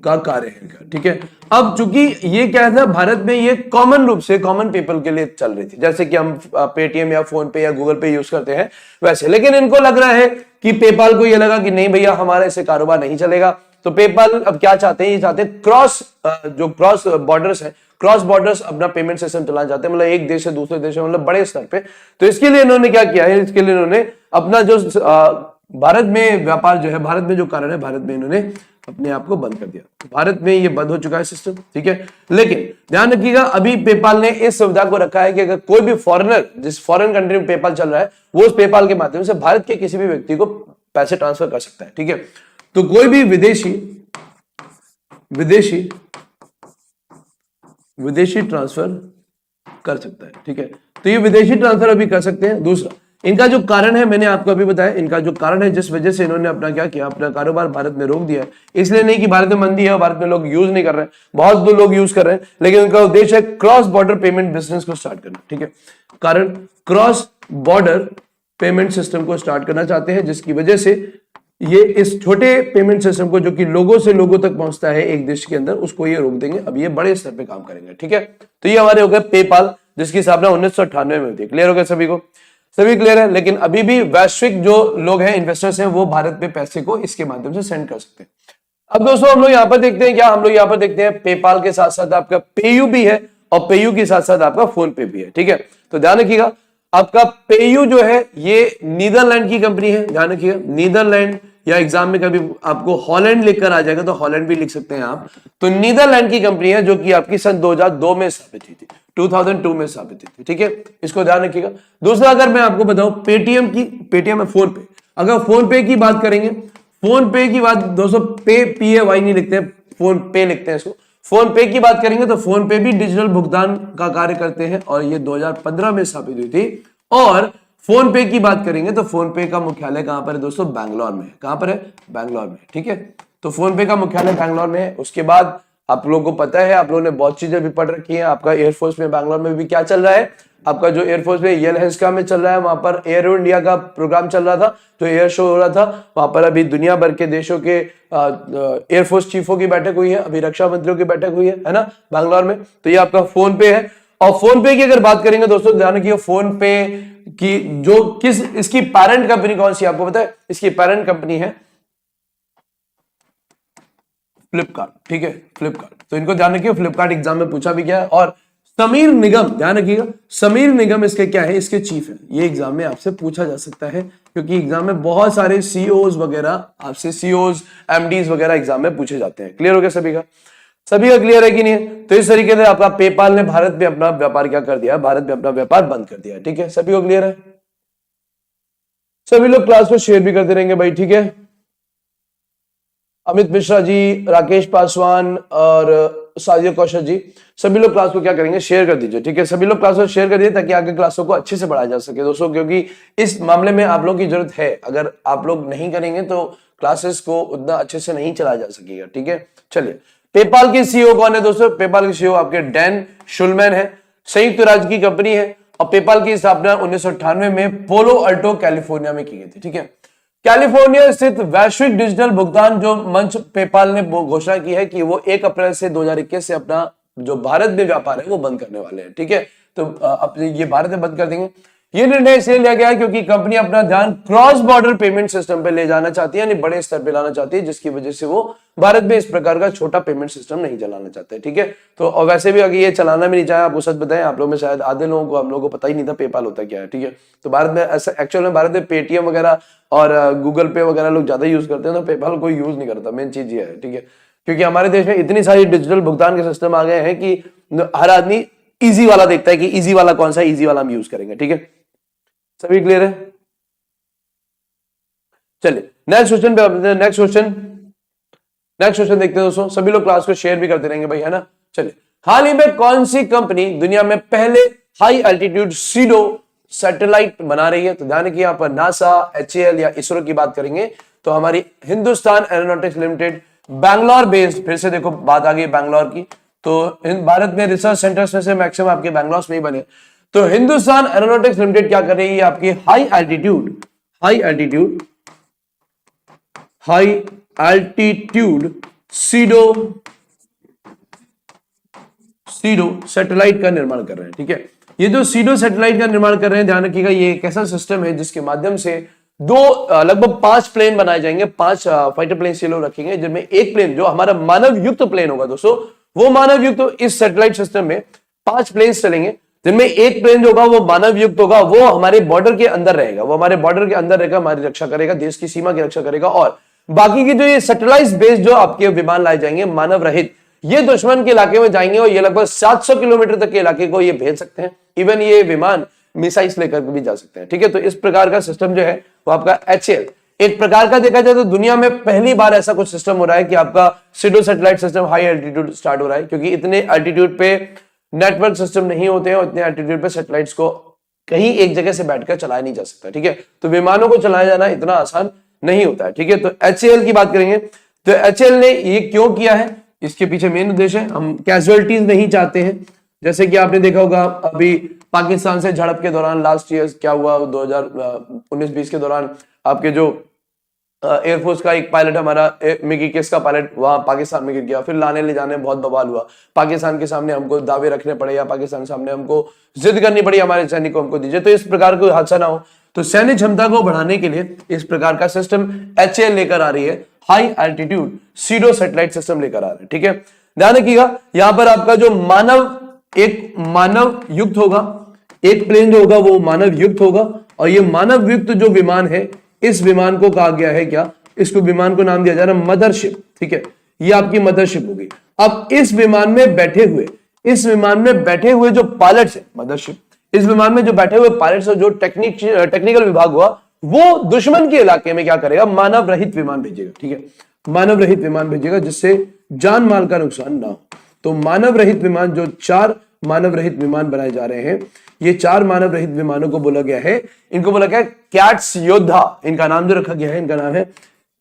S1: का कार्य है। ठीक है, अब चूंकि ये क्या है, भारत में ये कॉमन रूप से कॉमन पीपल के लिए चल रही थी, जैसे कि हम पेटीएम या फोन पे या गूगल पे यूज करते हैं वैसे। लेकिन इनको लग रहा है कि पेपाल को ये लगा कि नहीं भैया, हमारा इससे कारोबार नहीं चलेगा। तो पेपाल अब क्या चाहते हैं, ये चाहते हैं क्रॉस बॉर्डर्स है, क्रॉस बॉर्डर्स अपना पेमेंट सिस्टम चलाना चाहते हैं, मतलब एक देश से दूसरे देश में, मतलब बड़े स्तर पे। तो इसके लिए इन्होंने क्या किया है, इसके लिए इन्होंने अपना जो भारत में व्यापार जो है, भारत में जो कारण है, भारत में इन्होंने अपने आप को बंद कर दिया। भारत में ये बंद हो चुका है सिस्टम। ठीक है, लेकिन ध्यान रखिएगा, अभी पेपाल ने इस सुविधा को रखा है कि अगर कोई भी फॉरेनर, जिस फॉरेन कंट्री में पेपाल चल रहा है, वो उस पेपाल के माध्यम से भारत के किसी भी व्यक्ति को पैसे ट्रांसफर कर सकता है। ठीक है, तो कोई भी विदेशी ट्रांसफर कर सकता है। ठीक है, तो ये विदेशी ट्रांसफर अभी कर सकते हैं। दूसरा, इनका जो कारण है, मैंने आपको अभी बताया, इनका जो कारण है जिस वजह से इन्होंने अपना क्या किया, अपना कारोबार भारत में रोक दिया है, इसलिए नहीं कि भारत में मंदी है, भारत में लोग यूज नहीं कर रहे हैं, बहुत लोग यूज कर रहे हैं, लेकिन उनका उद्देश्य है क्रॉस बॉर्डर पेमेंट बिजनेस को स्टार्ट करना। ठीक है, कारण क्रॉस बॉर्डर पेमेंट सिस्टम को स्टार्ट करना चाहते हैं, जिसकी वजह से ये इस छोटे पेमेंट सिस्टम को, जो कि लोगों से लोगों तक पहुंचता है एक देश के अंदर, उसको ये रोक देंगे। अब ये बड़े स्तर पे काम करेंगे। ठीक है, तो ये हमारे हो गए पेपाल, जिसकी स्थापना 1998 में हुई थी। क्लियर हो गया सभी को। सभी क्लियर है। लेकिन अभी भी वैश्विक जो लोग हैं, इन्वेस्टर्स हैं, वो भारत में पैसे को इसके माध्यम से सेंड कर सकते हैं। अब दोस्तों हम लोग यहां पर देखते हैं क्या, हम लोग यहां पर देखते हैं पेपाल के साथ साथ आपका पेयू भी है और पेयू के साथ साथ आपका फोन पे भी है। ठीक है, तो ध्यान रखिएगा आपका पेयू जो है ये नीदरलैंड की कंपनी है। ध्यान रखिएगा नीदरलैंड, या एग्जाम में कभी आपको हॉलैंड लिखकर आ जाएगा तो हॉलैंड भी लिख सकते हैं आप। तो नीदरलैंड की कंपनी है जो कि आपकी सन 2002 में स्थापित हुई थी, 2002 में स्थापित हुई थी। ठीक है, इसको ध्यान रखिएगा। दूसरा अगर मैं आपको बताऊं पेटीएम की, पेटीएम है फोन पे, अगर फोन पे की बात करेंगे, फोन पे की बात दोस्तों पे PAY नहीं लिखते हैं, फोन पे लिखते हैं इसको। फोन पे की बात करेंगे तो फोन पे भी डिजिटल भुगतान का कार्य करते हैं और ये 2015 में स्थापित हुई थी। और फोन पे की बात करेंगे तो फोन पे का मुख्यालय कहां पर है दोस्तों, बैंगलोर में। कहां पर है, बैंगलोर में। ठीक है, तो फोन पे का मुख्यालय बैंगलोर में है। उसके बाद आप लोगों को पता है, आप लोगों ने बहुत चीजें भी पढ़ रखी है, आपका एयरफोर्स में बैंगलोर में भी क्या चल रहा है, आपका जो एयरफोर्स में येलहंस्का में चल रहा है, वहां पर एयरो इंडिया का प्रोग्राम चल रहा था, जो एयर शो हो रहा था वहां पर। अभी दुनिया भर के देशों के एयरफोर्स चीफों की बैठक हुई है, अभी रक्षा मंत्रियों की बैठक हुई है ना, बैंगलोर में। तो ये आपका फोन पे है। और फोन पे की अगर बात करेंगे दोस्तों, ध्यान रखिए फोन पे की जो किस इसकी पेरेंट कंपनी कौन सी आपको पता है, इसकी पेरेंट कंपनी है फ्लिपकार्ट। ठीक है, फ्लिपकार्ट। तो इनको ध्यान रखिए, फ्लिपकार्ट एग्जाम में पूछा भी गया है। और समीर निगम, ध्यान रखिएगा समीर निगम इसके क्या है, इसके चीफ है। ये एग्जाम में आपसे पूछा जा सकता है क्योंकि एग्जाम में बहुत सारे सीईओज वगैरह आपसे, सीईओज एमडीज वगैरह एग्जाम में पूछे जाते हैं। क्लियर हो गया सभी का, सभी का क्लियर है कि नहीं? तो इस तरीके से आपका पेपाल ने भारत में अपना व्यापार क्या कर दिया, भारत में अपना व्यापार बंद कर दिया। ठीक है, सभी को क्लियर है? सभी लोग क्लास को शेयर भी करते रहेंगे भाई। ठीक है, अमित मिश्रा जी, राकेश पासवान और साजिद कौशल जी, सभी लोग क्लास को क्या करेंगे, शेयर कर दीजिए। ठीक है, सभी लोग क्लास को शेयर कर दीजिए ताकि आगे क्लासों को अच्छे से पढ़ाया जा सके दोस्तों, क्योंकि इस मामले में आप लोगों की जरूरत है। अगर आप लोग नहीं करेंगे तो क्लासेस को उतना अच्छे से नहीं चलाया जा सकेगा। ठीक है, चलिए पेपाल के सीईओ कौन है दोस्तों? पेपाल के सीईओ आपके डैन शुल्मैन है, संयुक्त राज्य की कंपनी है और पेपाल की स्थापना 1998 में पोलो अल्टो कैलिफोर्निया में की गई थी। ठीक है, कैलिफोर्निया स्थित वैश्विक डिजिटल भुगतान जो मंच पेपाल ने घोषणा की है कि वो 1 अप्रैल से 2021 से अपना जो भारत में व्यापार है वो बंद करने वाले हैं। ठीक है, तो अपने ये भारत में बंद कर देंगे। ये निर्णय इसलिए लिया गया है क्योंकि कंपनी अपना ध्यान क्रॉस बॉर्डर पेमेंट सिस्टम पे ले जाना चाहती है, यानी बड़े स्तर पे लाना चाहती है, जिसकी वजह से वो भारत में इस प्रकार का छोटा पेमेंट सिस्टम नहीं चलाना चाहते। ठीक है, तो और वैसे भी अगर ये चलाना भी नहीं चाहे, आपको सच बताएं, आप लोग में शायद आधे लोगों को, हम लोगों को पता ही नहीं था पेपाल होता क्या है। ठीक है, तो भारत में ऐसा एक्चुअल में भारत में पेटीएम वगैरह और गूगल पे वगैरह लोग ज्यादा यूज करते हैं, तो पेपाल कोई यूज नहीं करता। मेन चीज ये है। ठीक है, क्योंकि हमारे देश में इतनी सारी डिजिटल भुगतान के सिस्टम आ गए हैं कि हर आदमी इजी वाला देखता है कि इजी वाला कौन सा, इजी वाला हम यूज करेंगे। ठीक है, सभी क्लियर है? चलिए नेक्स्ट क्वेश्चन पे आते हैं। नेक्स्ट क्वेश्चन देखते हैं दोस्तों, सभी लोग क्लास को शेयर भी करते रहेंगे भाई, है ना। चलिए, हाल ही में कौन सी कंपनी दुनिया में पहले हाई एल्टीट्यूड सीडो सैटेलाइट बना रही है? तो ध्यान रखिए, यहाँ पर नासा, HAL या इसरो की बात करेंगे तो हमारी Hindustan aeronautics limited Bangalore based, फिर से देखो बात आ गई बैंगलोर की, तो भारत में रिसर्च सेंटर्स में से मैक्सिमम आपके बैंगलोर में ही बने। तो हिंदुस्तान एरोनॉटिक्स लिमिटेड क्या कर रही है, आपकी हाई एल्टीट्यूड सीडो सैटेलाइट का निर्माण कर रहे हैं। ठीक है, ये जो सीडो सैटेलाइट का निर्माण कर रहे हैं, ध्यान रखिएगा ये एक ऐसा सिस्टम है जिसके माध्यम से लगभग 5 प्लेन बनाए जाएंगे, 5 फाइटर प्लेन ये लोग रखेंगे, जिनमें एक प्लेन जो हमारा मानव युक्त प्लेन होगा दोस्तों, वो मानव युक्त इस सैटेलाइट सिस्टम में 5 प्लेन चलेंगे, जिनमें एक प्लेन जो होगा वो मानव युक्त होगा, वो हमारे बॉर्डर के अंदर रहेगा, वो हमारे बॉर्डर के अंदर रहेगा, हमारी रक्षा करेगा, देश की सीमा की रक्षा करेगा। और बाकी की जो ये सैटेलाइट बेस्ड जो आपके विमान लाए जाएंगे मानव रहित, ये दुश्मन के इलाके में जाएंगे और ये लगभग 700 किलोमीटर तक के इलाके को ये भेज सकते हैं। इवन ये विमान मिसाइल्स लेकर भी जा सकते हैं। ठीक है, तो इस प्रकार का सिस्टम जो है वो आपका HAL, एक प्रकार का देखा जाए तो दुनिया में पहली बार ऐसा कुछ सिस्टम हो रहा है कि आपका pseudo satellite system high altitude start हो रहा है, क्योंकि इतने एल्टीट्यूड पे नेटवर्क सिस्टम नहीं होते हैं और इतने एल्टीट्यूड पे सैटेलाइट्स को कहीं एक जगह से बैठकर चलाया नहीं जा सकता। ठीक है, तो विमानों को चलाया जाना इतना आसान नहीं होता है। ठीक है, तो HAL की बात करेंगे तो HAL ने ये क्यों किया है, इसके पीछे मेन उद्देश्य है, हम कैजुअलिटीज नहीं चाहते हैं। जैसे कि आपने देखा होगा अभी पाकिस्तान से झड़प के दौरान लास्ट ईयर क्या हुआ, 2019-20 के दौरान आपके जो एयरफोर्स का एक पायलट हमारा मिगी केस का पायलट वहां पाकिस्तान में गिर गया, फिर लाने ले जाने में बहुत बवाल हुआ, पाकिस्तान के सामने हमको दावे रखने पड़े या पाकिस्तान के सामने हमको जिद करनी पड़ी हमारे सैनिक को हमको दीजिए। तो इस प्रकार कोई हादसा ना हो, तो सैन्य क्षमता को बढ़ाने के लिए इस प्रकार का सिस्टम HAL लेकर आ रही है, high altitude pseudo satellite system लेकर आ रहे हैं। ठीक है, ध्यान रखिएगा यहां पर आपका जो एक मानव युक्त होगा, एक प्लेन जो होगा वो मानव युक्त होगा, और ये मानव युक्त जो विमान है, इस विमान को कहा गया है क्या, इसको विमान को नाम दिया जा रहा है मदरशिप। ठीक है, ये आपकी मदरशिप होगी। अब इस विमान में बैठे हुए जो पायलट्स है, मदरशिप, इस विमान में जो बैठे हुए पायलट्स और जो टेक्निकल विभाग हुआ, वो दुश्मन के इलाके में क्या करेगा, मानव रहित विमान भेजेगा। ठीक है, मानव रहित विमान भेजेगा जिससे जान माल का नुकसान ना हो। तो मानव रहित विमान, जो 4 मानव रहित विमान बनाए जा रहे हैं, ये 4 मानव रहित विमानों को बोला गया है, इनको बोला गया है कैट्स योद्धा। इनका नाम जो रखा गया है, इनका नाम है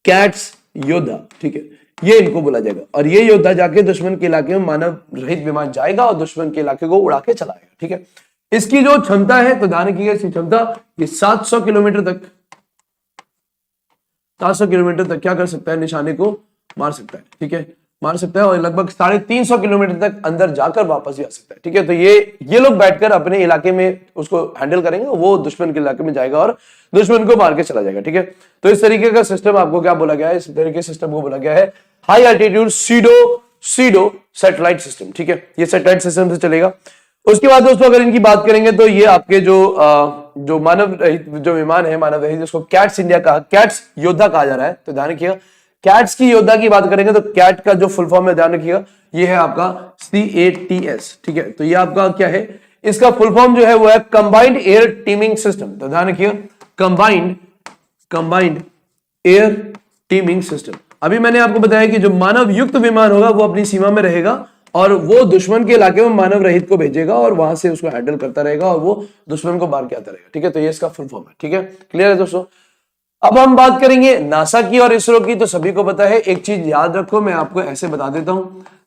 S1: कैट्स योद्धा। ठीक है, ये इनको बोला जाएगा, और ये योद्धा जाके दुश्मन के इलाके में मानव रहित विमान जाएगा और दुश्मन के इलाके को उड़ा के चलाएगा। ठीक है, इसकी जो क्षमता है, तो ध्यान रखिएगा इसकी क्षमता, ये 700 किलोमीटर तक क्या कर सकता है, निशाने को मार सकता है। ठीक है, मार सकता है, और लगभग 350 किलोमीटर तक अंदर जाकर वापस भी आ सकता है। ठीक है, तो ये लोग बैठकर अपने इलाके में उसको हैंडल करेंगे, वो दुश्मन के इलाके में जाएगा और दुश्मन को मार के चला जाएगा। ठीक है, तो इस तरीके का सिस्टम आपको क्या बोला गया है, इस तरीके सिस्टम को बोला गया है high altitude pseudo satellite system. ठीक है, ये सैटेलाइट सिस्टम से चलेगा। उसके बाद दोस्तों अगर इनकी बात करेंगे तो ये आपके जो मानव रहित जो विमान है, मानव रहित, जिसको कैट्स इंडिया का कैट्स योद्धा कहा जा रहा है। तो ध्यान रखिएगा कैट्स की योद्धा की बात करेंगे तो कैट का जो फुल फॉर्म है, ध्यान रखिएगा, ये है आपका CATS। ठीक है, तो ये आपका क्या है, इसका फुल फॉर्म जो है वो है कंबाइंड एयर टीमिंग सिस्टम। तो ध्यान रखिएगा कंबाइंड एयर टीमिंग सिस्टम। अभी मैंने आपको बताया कि जो मानव युक्त विमान होगा वो अपनी सीमा में रहेगा और वो दुश्मन के इलाके में मानव रहित को भेजेगा और वहां से उसको हैंडल करता रहेगा और वो दुश्मन को मार के आता रहेगा। ठीक है, तो ये इसका फुल फॉर्म है। ठीक है, क्लियर है दोस्तों। अब हम बात करेंगे नासा की और इसरो की। तो सभी को पता है, एक चीज याद रखो, मैं आपको ऐसे बता देता हूं,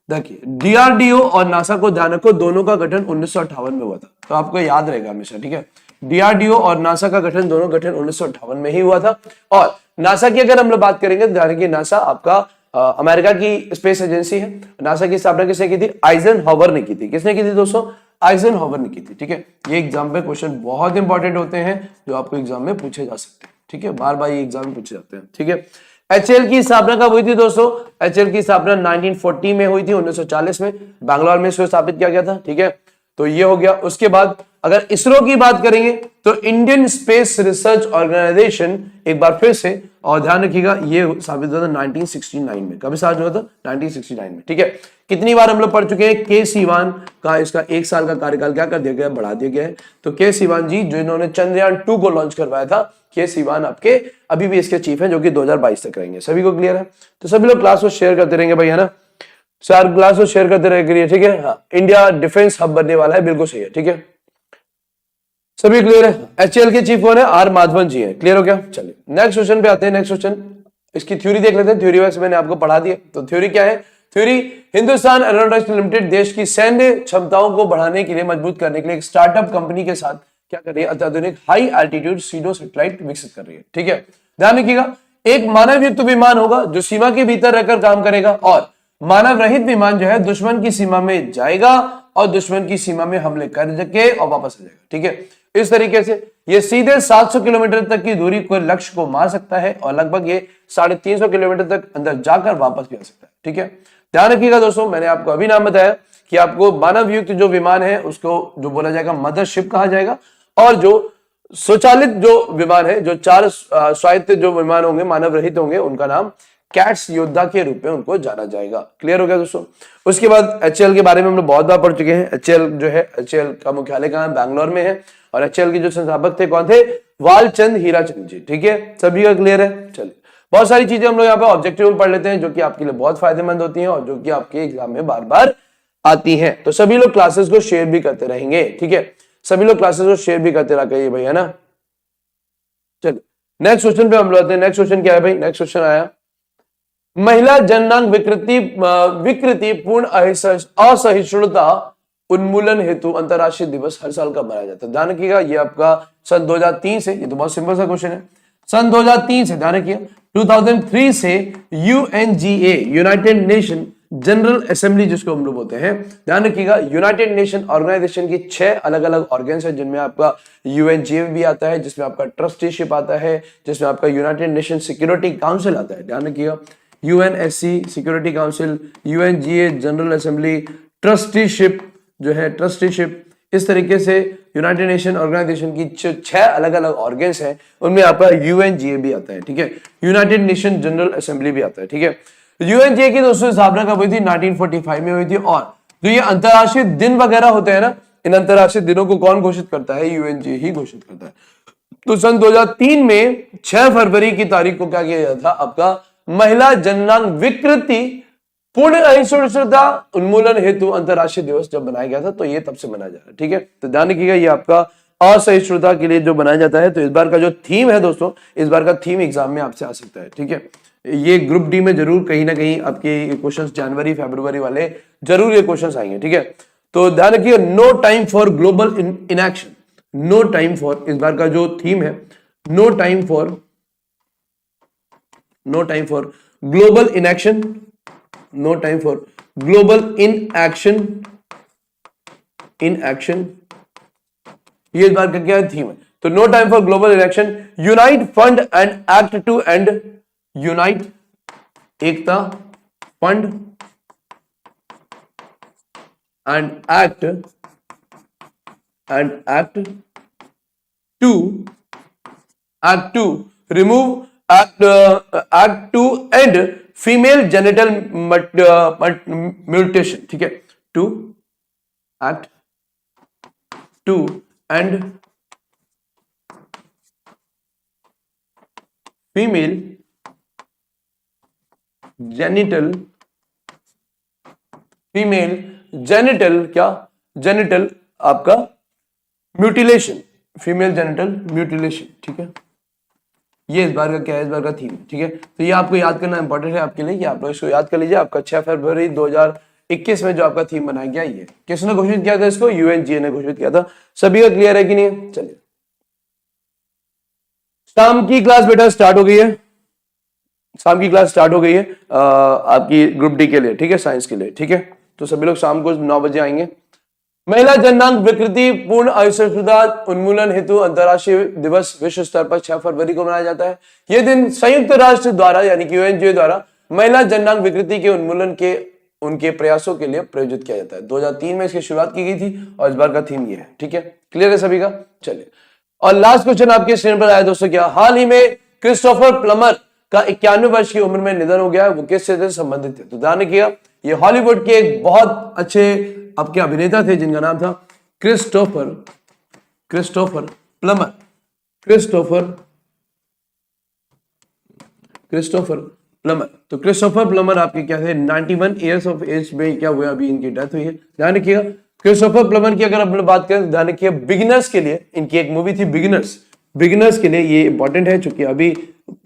S1: देखिए DRDO और नासा को ध्यान रखो, दोनों का गठन 1958 में हुआ था, तो आपको याद रहेगा हमेशा। ठीक है, DRDO और नासा का गठन 1958 में ही हुआ था। और नासा की अगर हम लोग बात करेंगे तो ध्यान रखिए, नासा आपका अमेरिका की स्पेस एजेंसी है। नासा की स्थापना किसने की थी, आइजनहॉवर ने की थी। किसने की थी दोस्तों, आइजनहॉवर ने की थी। ठीक है, ये एग्जाम में क्वेश्चन बहुत इंपॉर्टेंट होते हैं जो आपको एग्जाम में पूछे जा सकते हैं। ठीक है, बार बार ये एग्जाम में पूछे जाते हैं। ठीक है, HAL की स्थापना कब हुई थी दोस्तों, HAL की स्थापना 1940 में हुई थी, 1940 में बैंगलोर में इसको स्थापित किया गया था। ठीक है, तो ये हो गया। उसके बाद अगर इसरो की बात करेंगे तो इंडियन स्पेस रिसर्च ऑर्गेनाइजेशन, एक बार फिर से, और ध्यान रखिएगा ये स्थापित हुआ था 1969 में। कब स्थापित हुआ था, 1969 में। ठीक है, कितनी बार हम लोग पढ़ चुके हैं, के सीवान का इसका 1 साल का कार्यकाल क्या कर दिया गया, बढ़ा दिया गया है। तो के सीवान जी जिन्होंने चंद्रयान 2 को लॉन्च करवाया था, के सीवान आपके अभी भी इसके चीफ हैं, जो कि 2022 तक रहेंगे। सभी को क्लियर है, तो सभी लोग क्लास को शेयर करते रहेंगे भाई, है ना, सर क्लास को शेयर करते रहेंगे। ठीक है, हाँ, इंडिया डिफेंस हब बनने वाला है, बिल्कुल सही है। ठीक है, सभी क्लियर है। HAL के चीफ कौन है, R माधवन जी है। क्लियर हो गया, चलिए नेक्स्ट क्वेश्चन पे आते हैं। नेक्स्ट क्वेश्चन, इसकी थ्योरी देख लेते हैं। थ्योरी वैसे मैंने आपको पढ़ा दिया, तो थ्योरी क्या है, थ्योरी हिंदुस्तान एरोनॉटिक्स लिमिटेड देश की सैन्य क्षमताओं को बढ़ाने के लिए, मजबूत करने के लिए एक स्टार्टअप कंपनी के साथ क्या कर रही है, अत्याधुनिक हाई एल्टीट्यूड सीडो सैटेलाइट विकसित कर रही है। ठीक है, ध्यान रखिएगा, एक मानव युक्त विमान होगा जो सीमा के भीतर रहकर काम करेगा, और मानव रहित विमान जो है दुश्मन की सीमा में जाएगा और दुश्मन की सीमा में हमले करके और वापस आ जाएगा। ठीक है, इस तरीके से ये सीधे 700 किलोमीटर तक की दूरी कोई लक्ष्य को मार सकता है और लगभग ये 350 किलोमीटर तक अंदर जाकर वापस भी आ सकता है। ठीक है, ध्यान रखिएगा दोस्तों, मैंने आपको अभी नाम बताया कि आपको मानव युक्त जो विमान है उसको जो बोला जाएगा मदरशिप कहा जाएगा, और जो स्वचालित जो विमान है, जो 4 स्वायत्त जो विमान होंगे, मानव रहित होंगे, उनका नाम कैट्स योद्धा के रूप में उनको जाना जाएगा। क्लियर हो गया दोस्तों। उसके बाद HAL के बारे में हम लोग बहुत बार पढ़ चुके हैं। HAL जो है, HAL का मुख्यालय कहाँ है, बैंगलोर में है, और HAL के जो संस्थापक थे कौन थे, वालचंद हीराचंद जी। ठीक है, सभी का क्लियर है। चलिए, बहुत सारी चीजें हम लोग यहाँ पे ऑब्जेक्टिव में पढ़ लेते हैं जो कि आपके लिए बहुत फायदेमंद होती हैं और जो कि आपके एग्जाम में बार बार आती हैं। तो सभी लोग क्लासेस को शेयर भी करते रहेंगे। ठीक है, सभी लोग क्लासेस को शेयर भी करते रहिए भाई, है ना। चलिए नेक्स्ट क्वेश्चन पे हम लोग आते हैं। नेक्स्ट क्वेश्चन क्या है भाई, नेक्स्ट क्वेश्चन आया, महिला जननांग विकृति पूर्ण असहिष्णुता उन्मूलन हेतु अंतरराष्ट्रीय दिवस हर साल कब मनाया जाता है। ध्यान रखिएगा, ये आपका सन 2003 से, ये तो बहुत सिंपल सा क्वेश्चन है, सन 2003 से ध्यान रखिए 2003 से UNGA, United nation general assembly जिसको हम लोग बोलते हैं, ध्यान रखिएगा, यूनाइटेड नेशन ऑर्गेनाइजेशन की 6 अलग अलग ऑर्गन्स है, जिनमें आपका यूएनजीए भी आता है, जिसमें आपका ट्रस्टीशिप आता है, जिसमें आपका यूनाइटेड नेशन सिक्योरिटी काउंसिल आता है, ध्यान रखिएगा, UNSC security council, UNGA general assembly, trusteeship जो है, ट्रस्टीशिप, इस तरीके से यूनाइटेड नेशन ऑर्गेनाइजेशन की 6 अलग अलग ऑर्गन्स हैं, उनमें आपका यूएनजीए भी आता है, ठीक है, यूनाइटेड नेशन जनरल असेंबली भी आता है, ठीक है। यूएनजीए की दोस्तों स्थापना कब हुई थी? 1945 में हुई थी। और जो ये अंतरराष्ट्रीय दिन वगैरह होते हैं ना, इन अंतरराष्ट्रीय दिनों को कौन घोषित करता है? यूएनजीए ही घोषित करता है। तो सन 2003 में 6 फरवरी की तारीख को क्या किया गया था? आपका महिला जननांग विकृति पूर्ण असहिष्णुता उन्मूलन हेतु अंतरराष्ट्रीय दिवस जब बनाया गया था, तो ये तब से मनाया जा रहा है, ठीक है। तो ध्यान रखिएगा, ये आपका असहिष्णुता के लिए जो बनाया जाता है। तो इस बार का जो थीम है दोस्तों, इस बार का थीम एग्जाम में आपसे आ सकता है, ठीक है। ये ग्रुप डी में जरूर कहीं ना कहीं आपके क्वेश्चंस जनवरी फरवरी वाले जरूर ये क्वेश्चंस आएंगे, ठीक है। तो ध्यान रखिए, no time for global inaction, no time for, इस बार का जो थीम है, no time for global inaction, no time for global inaction, ये इस बार का क्या थीम है? तो no time for global inaction, unite fund and act to end, unite एकता, fund and act to remove, act to end female genital mutation, ठीक है, to act to end female genital आपका म्यूटिलेशन, फीमेल जेनिटल म्यूटिलेशन, ठीक है। ये इस बार का क्या है? इस बार का थीम, ठीक है। तो ये आपको याद करना इंपॉर्टेंट है आपके लिए, कि आप लोग इसको याद कर लीजिए। आपका 6 फरवरी 2021 में जो आपका थीम बनाया गया, ये किसने घोषित किया था? इसको यूएनजीए ने घोषित किया था। सभी का क्लियर है कि नहीं? चलिए, शाम की क्लास बेटा स्टार्ट हो गई है, शाम की क्लास स्टार्ट हो गई है आपकी ग्रुप डी के लिए, ठीक है, साइंस के लिए, ठीक है। तो सभी लोग शाम को 9 बजे आएंगे। महिला जननांग विकृति पूर्ण असहिष्णुता उन्मूलन हेतु अंतरराष्ट्रीय दिवस विश्व स्तर पर 6 फरवरी को मनाया जाता है। यह दिन संयुक्त राष्ट्र द्वारा यानी कि यूएनजीए द्वारा महिला जननांग विकृति के उन्मूलन के उनके प्रयासों के लिए प्रायोजित किया जाता है। 2003 में इसकी शुरुआत की गई थी और इस बार का थीम ये है, ठीक है। क्लियर है सभी का? चलिए, और लास्ट क्वेश्चन आपके स्क्रीन पर आया दोस्तों, क्या हाल ही में क्रिस्टोफर प्लमर का 91 वर्ष की उम्र में निधन हो गया, वो किस क्षेत्र से संबंधित है? तो ध्यान रखिएगा, ये हॉलीवुड के एक बहुत अच्छे आपके अभिनेता थे जिनका नाम था क्रिस्टोफर प्लमर। तो क्रिस्टोफर प्लमर आपके क्या थे? 91 ईयर्स ऑफ एज में क्या हुआ, अभी इनकी डेथ हुई है। ध्यान रखिएगा, क्रिस्टोफर प्लमर की अगर हम बात करें, ध्यान रखिए, बिगिनर्स के लिए इनकी एक मूवी थी बिगिनर्स के लिए ये इंपॉर्टेंट है, चूंकि अभी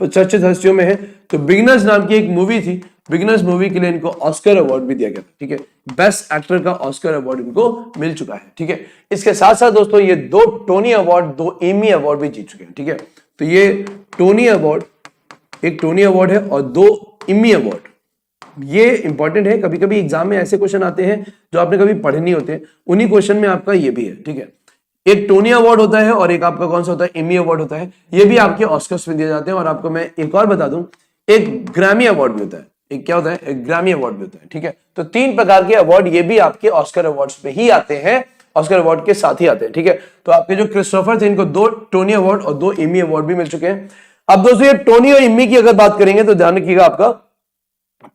S1: चर्चित हस्तियों में है। तो बिगिनर्स नाम की एक मूवी थी, बिगिनर्स मूवी के लिए इनको ऑस्कर अवार्ड भी दिया गया था, ठीक है। बेस्ट एक्टर का ऑस्कर अवार्ड इनको मिल चुका है, ठीक है। इसके साथ साथ दोस्तों ये 2 टोनी अवार्ड, 2 एमी अवार्ड भी जीत चुके हैं, ठीक है। तो ये टोनी अवार्ड, एक टोनी अवार्ड है और 2 एमी अवार्ड। ये इंपॉर्टेंट है, कभी कभी एग्जाम में ऐसे क्वेश्चन आते हैं जो आपने कभी पढ़े नहीं होते, उन्हीं क्वेश्चन में आपका ये भी है, ठीक है। एक टोनी अवार्ड होता है और एक आपका कौन सा होता है? एमी अवार्ड होता है। ये भी आपके ऑस्कर्स में दिए जाते हैं। और आपको मैं एक और बता दूं, एक ग्रैमी अवार्ड भी होता है। एक क्या होता है? एक ग्रैमी अवार्ड भी होता है, ठीक है। तो 3 प्रकार के अवार्ड ये भी आपके ऑस्कर अवार्ड्स पे ही आते हैं, ऑस्कर अवार्ड के साथ ही आते हैं, ठीक है। तो आपके जो क्रिस्टोफर थे, इनको 2 टोनी अवार्ड और 2 एमी अवार्ड भी मिल चुके हैं। अब दोस्तों ये टोनी और एमी की अगर बात करेंगे तो ध्यान रखिएगा, आपका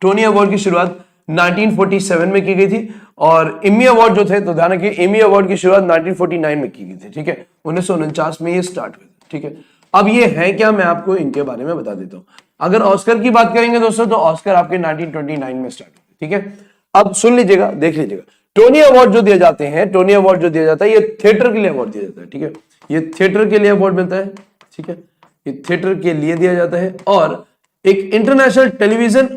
S1: टोनी अवार्ड की शुरुआत 1947 में की गई थी और एमी अवार्ड जो थे, तो ध्यान रखिए, एमी अवार्ड की शुरुआत 1949 में की गई थी, ठीक है। 1949 में ये स्टार्ट हुए, ठीक है। अब ये है क्या, मैं आपको इनके बारे में बता देता हूं। अगर ऑस्कर की बात करेंगे दोस्तों, तो ऑस्कर आपके 1929 में स्टार्ट हुए, ठीक है। अब सुन लीजिएगा, देख लीजिएगा, टोनी अवार्ड जो दिए जाते हैं, टोनी अवार्ड जो दिया जाता है, ये थिएटर के लिए अवार्ड दिया जाता है, ठीक है। ये थिएटर के लिए अवार्ड मिलता है, ठीक है। ये थिएटर के लिए दिया जाता है। और एक इंटरनेशनल टेलीविजन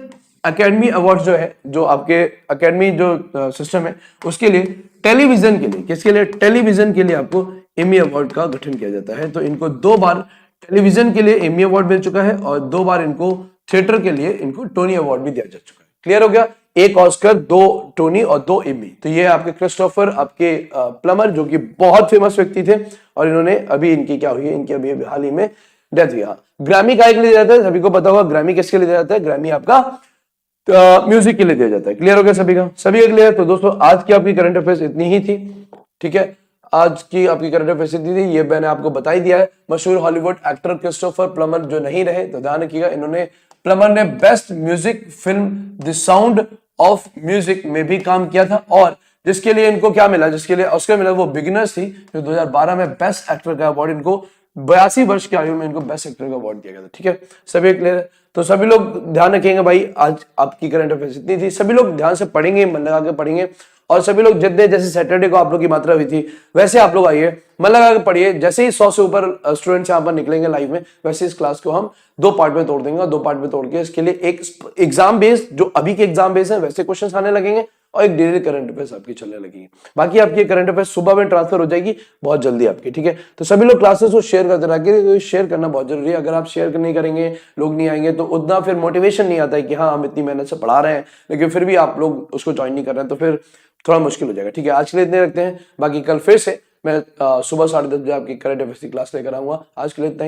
S1: अकेडमी अवार्ड जो है, जो आपके अकेडमी जो सिस्टम है, उसके लिए टेलीविजन के लिए, किसके लिए? टेलीविजन के लिए आपको एमी अवार्ड का गठन किया जाता है। तो इनको 2 बार टेलीविजन के लिए एमी अवार्ड मिल चुका है और 2 बार इनको थिएटर के लिए इनको टोनी अवार्ड भी दिया जा चुका है। क्लियर हो गया? 1 ऑस्कर, 2 टोनी और 2 एमी। तो ये आपके क्रिस्टोफर, आपके प्लमर, जो कि बहुत फेमस व्यक्ति थे और इन्होंने अभी इनकी क्या हुई है, इनकी अभी हाल ही में डेथ हुई। ग्रैमी काहे के लिए दिया जाता है? सभी को पता होगा ग्रैमी किसके लिए दिया जाता है? ग्रैमी आपका म्यूजिक के लिए दिया जाता है। क्लियर हो गया सभी का? सभी का क्लियर? तो दोस्तों आज की आपकी करंट अफेयर्स इतनी ही थी, ठीक है। आज की आपकी करंट अफेयर्स इतनी थी, ये मैंने आपको बता ही दिया है। मशहूर हॉलीवुड एक्टर क्रिस्टोफर प्लमर जो नहीं रहे, तो ध्यान रखिएगा, इन्होंने प्लमर ने best music film the sound of music में भी काम किया था और जिसके लिए इनको क्या मिला, जिसके लिए ऑस्कर मिला, वो बिगिनर्स थी, जो 2012 में बेस्ट एक्टर का अवार्ड इनको 82 वर्ष की आयु में इनको बेस्ट एक्टर का अवार्ड दिया गया था। ठीक है, सभी क्लियर है? तो सभी लोग ध्यान रखेंगे भाई, आज आपकी करंट अफेयर्स इतनी थी। सभी लोग ध्यान से पढ़ेंगे, मन लगा के पढ़ेंगे और सभी लोग जितने, जैसे सैटरडे को आप लोग की मात्रा हुई थी, वैसे आप लोग आइए, मन लगा के पढ़िए। जैसे ही 100 से ऊपर स्टूडेंट्स यहाँ पर निकलेंगे लाइव में, वैसे इस क्लास को हम 2 पार्ट में तोड़ देंगे और 2 पार्ट में तोड़ के इसके लिए एक एग्जाम बेस्ड, जो अभी के एग्जाम बेस्ड है वैसे क्वेश्चन आने लगेंगे और एक डेली करंट अफेयर्स आपकी चलने लगेगी। बाकी आपकी करंट अफेयर्स सुबह में ट्रांसफर हो जाएगी बहुत जल्दी आपकी। ठीक है, तो सभी लोग क्लासेस को शेयर करते रहिए, शेयर करना बहुत जरूरी है। अगर आप शेयर नहीं करेंगे, लोग नहीं आएंगे, तो उतना फिर मोटिवेशन नहीं आता है कि हाँ हम इतनी मेहनत से पढ़ा रहे हैं लेकिन फिर भी आप लोग उसको ज्वाइन नहीं कर रहे हैं, तो फिर थोड़ा मुश्किल हो जाएगा। ठीक है, आज के लिए इतने रखते हैं, बाकी कल फिर से मैं सुबह 10:30 बजे आपकी करंट अफेयर्स की क्लास लेकर आऊंगा। आज के लिए इतना ही।